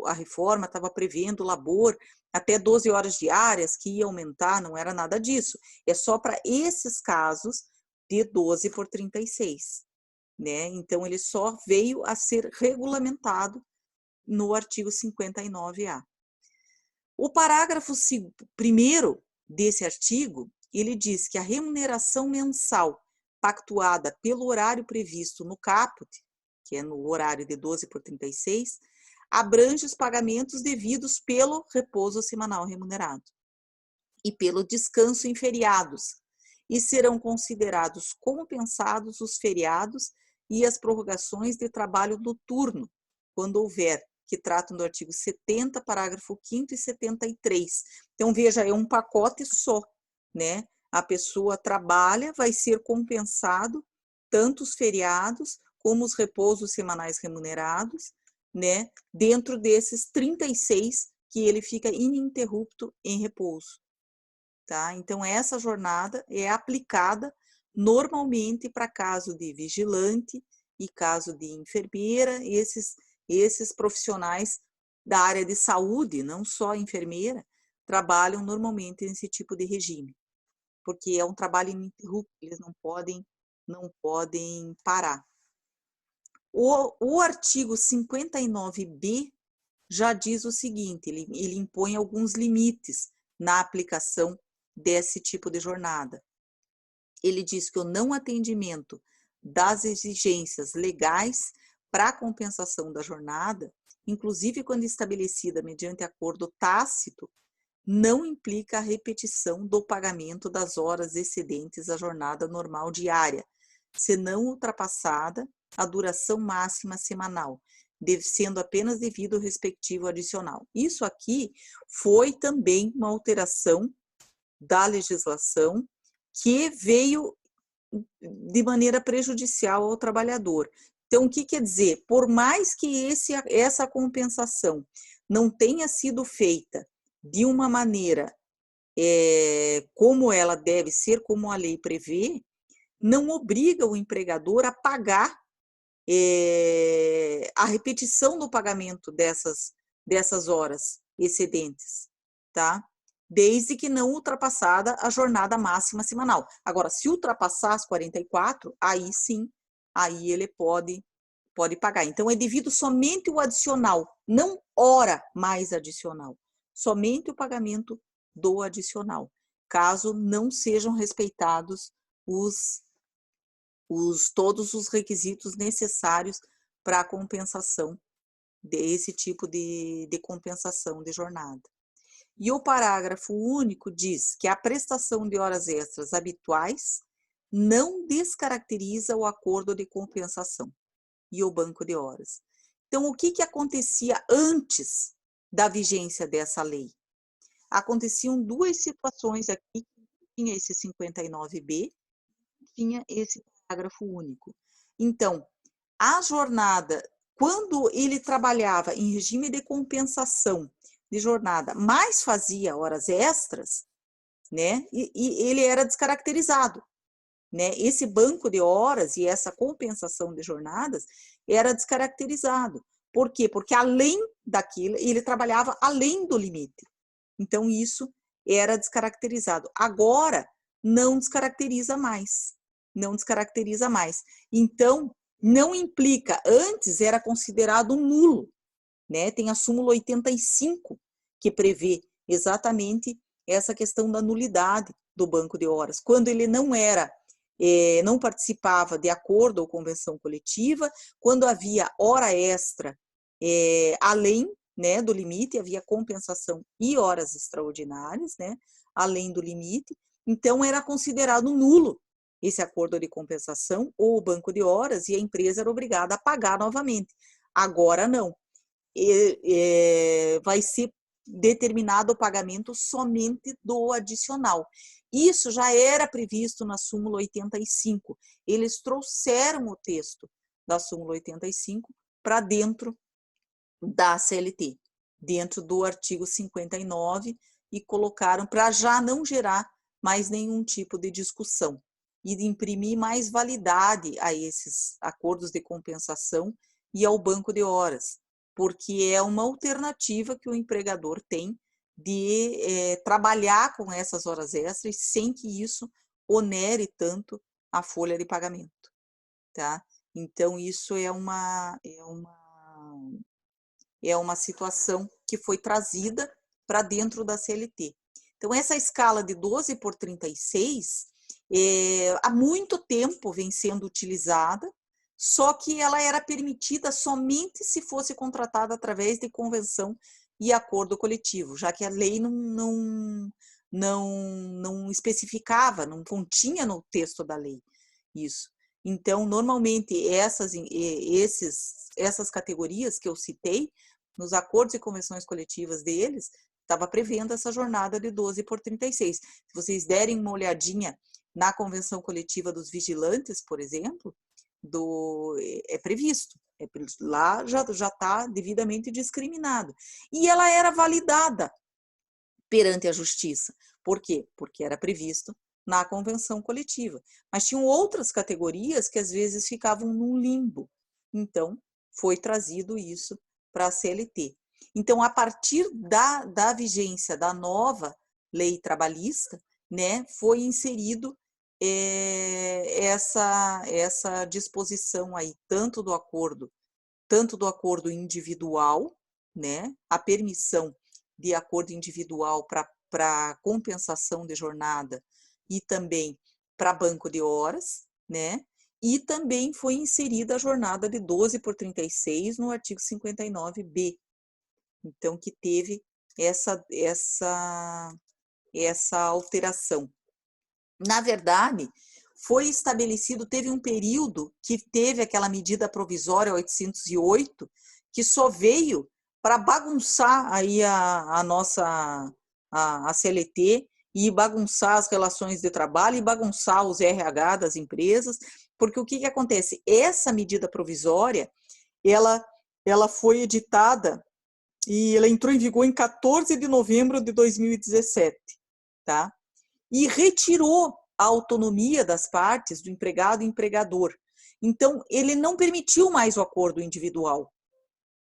a reforma estava prevendo labor até 12 horas diárias, que ia aumentar, não era nada disso. É só para esses casos de 12 por 36. Né? Então, ele só veio a ser regulamentado no artigo 59A. O parágrafo 1º desse artigo, ele diz que a remuneração mensal pactuada pelo horário previsto no caput, que é no horário de 12 por 36, abrange os pagamentos devidos pelo repouso semanal remunerado e pelo descanso em feriados, e serão considerados compensados os feriados e as prorrogações de trabalho noturno, quando houver, que tratam do artigo 70, parágrafo 5º e 73. Então, veja, é um pacote só, né? A pessoa trabalha, vai ser compensado tanto os feriados como os repousos semanais remunerados, né? Dentro desses 36 que ele fica ininterrupto em repouso. Tá? Então, essa jornada é aplicada normalmente para caso de vigilante e caso de enfermeira, esses profissionais da área de saúde, não só enfermeira, trabalham normalmente nesse tipo de regime, porque é um trabalho ininterrupto, eles não podem parar. O artigo 59B já diz o seguinte, ele impõe alguns limites na aplicação desse tipo de jornada. Ele diz que o não atendimento das exigências legais para a compensação da jornada, inclusive quando estabelecida mediante acordo tácito, não implica a repetição do pagamento das horas excedentes à jornada normal diária, senão ultrapassada a duração máxima semanal, sendo apenas devido ao respectivo adicional. Isso aqui foi também uma alteração da legislação que veio de maneira prejudicial ao trabalhador. Então, o que quer dizer? Por mais que essa compensação não tenha sido feita de uma maneira como ela deve ser, como a lei prevê, não obriga o empregador a pagar a repetição do pagamento dessas horas excedentes, tá? Desde que não ultrapassada a jornada máxima semanal. Agora, se ultrapassar as 44, aí sim, aí ele pode pagar. Então, é devido somente o adicional, não hora mais adicional, somente o pagamento do adicional, caso não sejam respeitados todos os requisitos necessários para a compensação desse tipo de compensação de jornada. E o parágrafo único diz que a prestação de horas extras habituais não descaracteriza o acordo de compensação e o banco de horas. Então, o que acontecia antes da vigência dessa lei? Aconteciam duas situações aqui, tinha esse 59B, tinha esse parágrafo único. Então, a jornada, quando ele trabalhava em regime de compensação de jornada, mas fazia horas extras, né, e ele era descaracterizado. Né? Esse banco de horas e essa compensação de jornadas era descaracterizado. Por quê? Porque além daquilo, ele trabalhava além do limite. Então, isso era descaracterizado. Agora, não descaracteriza mais. Não descaracteriza mais. Então, não implica, antes era considerado nulo, né? Tem a súmula 85, que prevê exatamente essa questão da nulidade do banco de horas. Quando ele não participava de acordo ou convenção coletiva, quando havia hora extra além, né, do limite, havia compensação e horas extraordinárias, né, além do limite, então era considerado nulo esse acordo de compensação ou o banco de horas e a empresa era obrigada a pagar novamente. Agora não. Vai ser determinado o pagamento somente do adicional. Isso já era previsto na súmula 85. Eles trouxeram o texto da súmula 85 para dentro da CLT, dentro do artigo 59, e colocaram para já não gerar mais nenhum tipo de discussão e de imprimir mais validade a esses acordos de compensação e ao banco de horas, porque é uma alternativa que o empregador tem de trabalhar com essas horas extras sem que isso onere tanto a folha de pagamento, tá? Então, isso é uma situação que foi trazida para dentro da CLT. Então, essa escala de 12 por 36, há muito tempo vem sendo utilizada, só que ela era permitida somente se fosse contratada através de convenção e acordo coletivo, já que a lei não especificava, não continha no texto da lei isso. Então, normalmente, essas categorias que eu citei, nos acordos e convenções coletivas deles, estava prevendo essa jornada de 12 por 36. Se vocês derem uma olhadinha na convenção coletiva dos vigilantes, por exemplo, é previsto. Lá já está devidamente discriminado. E ela era validada perante a justiça. Por quê? Porque era previsto na convenção coletiva. Mas tinham outras categorias que às vezes ficavam num limbo. Então, foi trazido isso para a CLT. Então, a partir da vigência da nova lei trabalhista, né, foi inserido essa disposição aí, tanto do acordo individual, né, a permissão de acordo individual para compensação de jornada e também para banco de horas, né, e também foi inserida a jornada de 12 por 36 no artigo 59B. Então, que teve essa alteração. Na verdade, foi estabelecido, teve um período que teve aquela medida provisória 808, que só veio para bagunçar aí a nossa CLT e bagunçar as relações de trabalho e bagunçar os RH das empresas, porque o que acontece? Essa medida provisória, ela foi editada e ela entrou em vigor em 14 de novembro de 2017, tá? E retirou a autonomia das partes, do empregado e empregador. Então, ele não permitiu mais o acordo individual,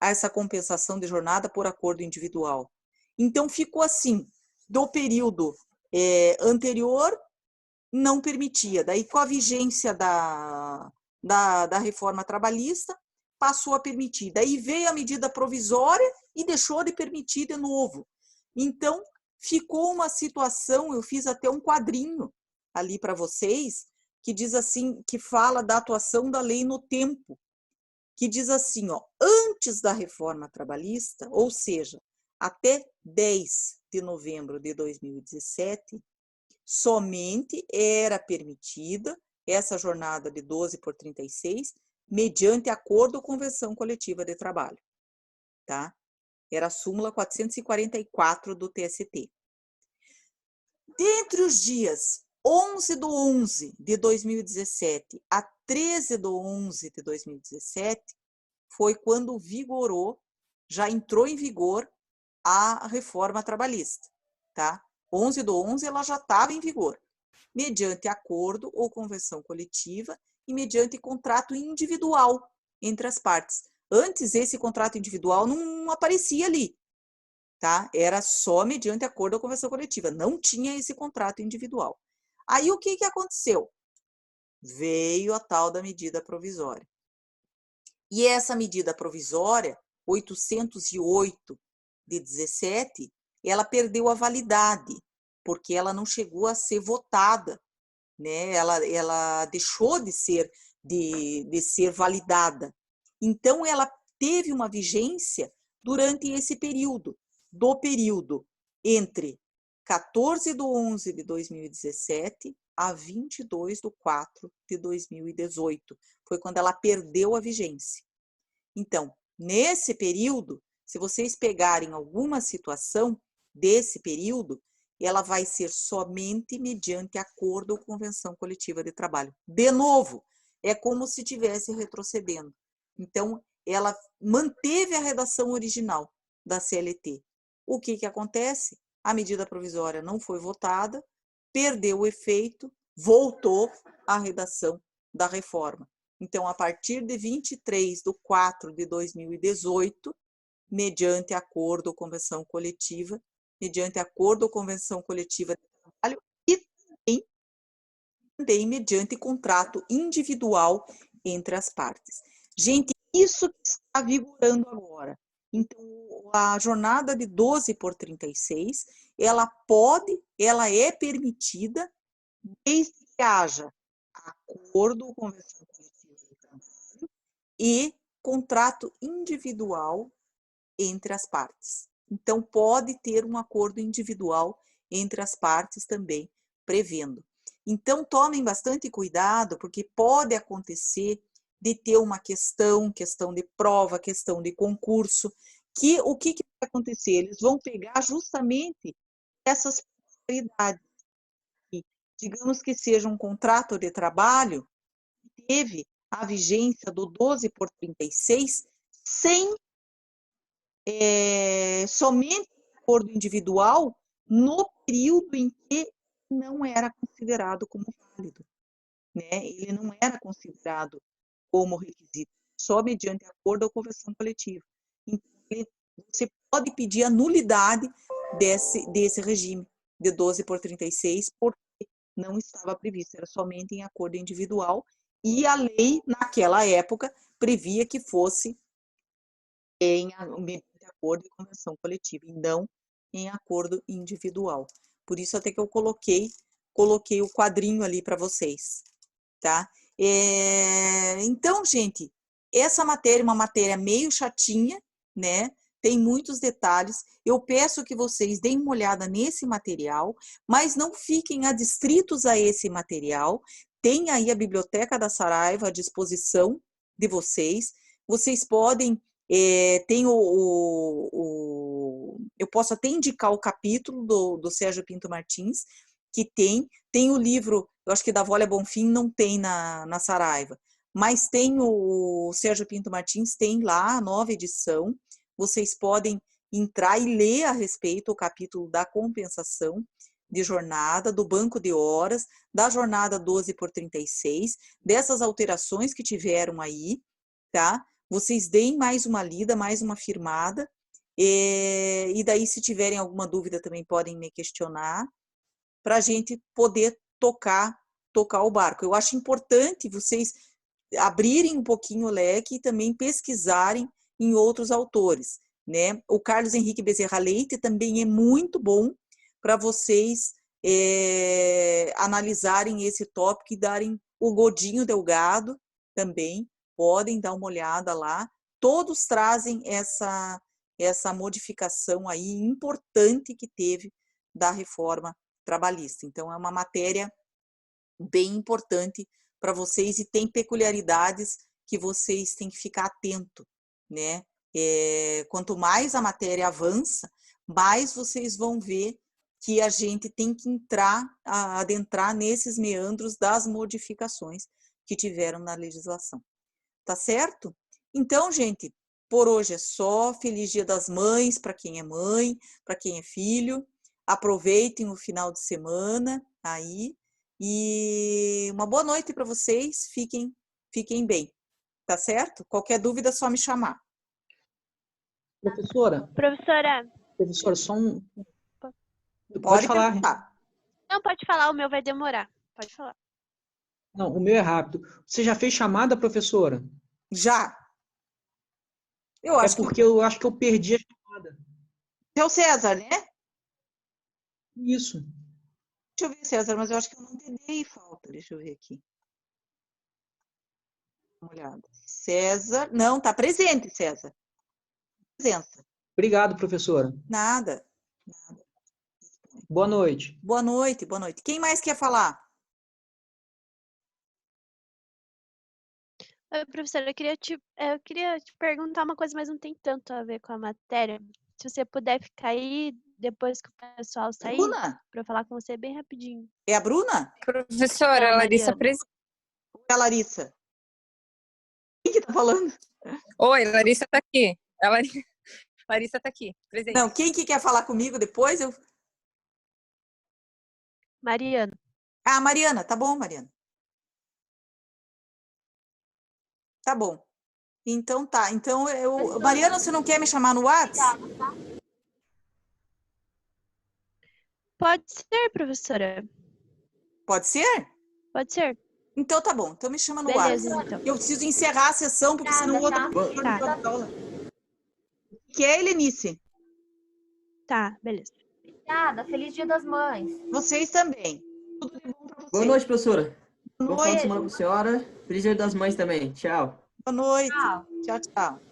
essa compensação de jornada por acordo individual. Então, ficou assim, do período anterior, não permitia. Daí, com a vigência da reforma trabalhista, passou a permitir. Daí veio a medida provisória e deixou de permitir de novo. Então, ficou uma situação, eu fiz até um quadrinho ali para vocês, que diz assim, que fala da atuação da lei no tempo, que diz assim, ó, antes da reforma trabalhista, ou seja, até 10 de novembro de 2017, somente era permitida essa jornada de 12 por 36, mediante acordo ou convenção coletiva de trabalho, tá? Era a súmula 444 do TST. Dentre os dias 11 de 11 de 2017 a 13 de 11 de 2017, foi quando vigorou, já entrou em vigor a reforma trabalhista, tá? 11 de 11 ela já estava em vigor, mediante acordo ou convenção coletiva e mediante contrato individual entre as partes. Antes, esse contrato individual não aparecia ali, tá? Era só mediante acordo ou convenção coletiva, não tinha esse contrato individual. Aí, o que aconteceu? Veio a tal da medida provisória. E essa medida provisória 808 de 17, ela perdeu a validade, porque ela não chegou a ser votada, né? Ela deixou de ser validada. Então, ela teve uma vigência durante esse período, do período entre 14 de 11 de 2017 a 22 de 4 de 2018. Foi quando ela perdeu a vigência. Então, nesse período, se vocês pegarem alguma situação desse período, ela vai ser somente mediante acordo ou convenção coletiva de trabalho. De novo, é como se estivesse retrocedendo. Então, ela manteve a redação original da CLT. O que acontece? A medida provisória não foi votada, perdeu o efeito, voltou à redação da reforma. Então, a partir de 23 de 4 de 2018, mediante acordo ou convenção coletiva, de trabalho e também mediante contrato individual entre as partes. Gente, isso que está vigorando agora. Então, a jornada de 12 por 36, ela é permitida desde que haja acordo ou convenção coletiva de trabalho e contrato individual entre as partes. Então, pode ter um acordo individual entre as partes também, prevendo. Então, tomem bastante cuidado, porque pode acontecer de ter uma questão de prova, questão de concurso, que o que vai acontecer? Eles vão pegar justamente essas possibilidades. Digamos que seja um contrato de trabalho que teve a vigência do 12 por 36 sem somente acordo individual no período em que não era considerado como válido, né? Ele não era considerado como requisito, só mediante acordo ou convenção coletiva. Então, você pode pedir a nulidade desse regime de 12 por 36, porque não estava previsto, era somente em acordo individual, e a lei, naquela época, previa que fosse em acordo e convenção coletiva, e não em acordo individual. Por isso até que eu coloquei o quadrinho ali para vocês, tá? Então, gente, essa matéria é uma matéria meio chatinha, né? Tem muitos detalhes. Eu peço que vocês deem uma olhada nesse material, mas não fiquem adstritos a esse material. Tem aí a Biblioteca da Saraiva à disposição de vocês. Vocês podem eu posso até indicar o capítulo do Sérgio Pinto Martins, que tem o livro, eu acho que da Volha Bonfim não tem na Saraiva, mas tem o Sérgio Pinto Martins, tem lá a nova edição, vocês podem entrar e ler a respeito o capítulo da compensação de jornada, do banco de horas, da jornada 12 por 36, dessas alterações que tiveram aí, tá? Vocês deem mais uma lida, mais uma firmada, e daí, se tiverem alguma dúvida, também podem me questionar, para a gente poder tocar o barco. Eu acho importante vocês abrirem um pouquinho o leque e também pesquisarem em outros autores, né? O Carlos Henrique Bezerra Leite também é muito bom para vocês analisarem esse tópico e darem o Godinho Delgado também, podem dar uma olhada lá. Todos trazem essa modificação aí importante que teve da reforma trabalhista. Então, é uma matéria bem importante para vocês e tem peculiaridades que vocês têm que ficar atento, né? Quanto mais a matéria avança, mais vocês vão ver que a gente tem que adentrar nesses meandros das modificações que tiveram na legislação. Tá certo? Então, gente, por hoje é só. Feliz Dia das Mães para quem é mãe, para quem é filho. Aproveitem o final de semana aí. E uma boa noite para vocês. Fiquem bem. Tá certo? Qualquer dúvida é só me chamar. Professora, só um... Pode falar. perguntar. Não, pode falar, o meu vai demorar. Pode falar. Não, o meu é rápido. Você já fez chamada, professora? Já. Eu É acho que porque eu acho que eu perdi a chamada. é o César, né? Isso. Deixa eu ver, César, mas eu acho que eu não te dei falta. Deixa eu ver aqui. Dá uma olhada. César, não, tá presente, César. Presença. Obrigado, professora. Nada. Boa noite. Boa noite, boa noite. Quem mais quer falar? Oi, professora, eu queria te perguntar uma coisa, mas não tem tanto a ver com a matéria. Se você puder ficar aí depois que o pessoal sair, Bruna? para eu falar com você bem rapidinho. É a Bruna? Professora, Não, Larissa Mariana. presente. É a Larissa? Quem que tá falando? Oi, Larissa tá aqui. Larissa tá aqui, presente. Não, quem que quer falar comigo depois? Mariana. Ah, Mariana, tá bom, Mariana. Tá bom. Então tá. Então Mariana, você não quer me chamar no WhatsApp? Pode ser, professora. Pode ser? Pode ser. Então tá bom. Então me chama no Beleza, WhatsApp. então. Eu preciso encerrar a sessão, porque senão o outro professor não pode dar aula. Que é, Helenice? Tá, beleza. Obrigada. Feliz Dia das Mães. Vocês também. Tudo de bom pra vocês. Boa noite, professora. Boa Bom final de noite. semana para a senhora. Feliz Dia das Mães também. Tchau. Boa noite. Tchau. Tchau, tchau.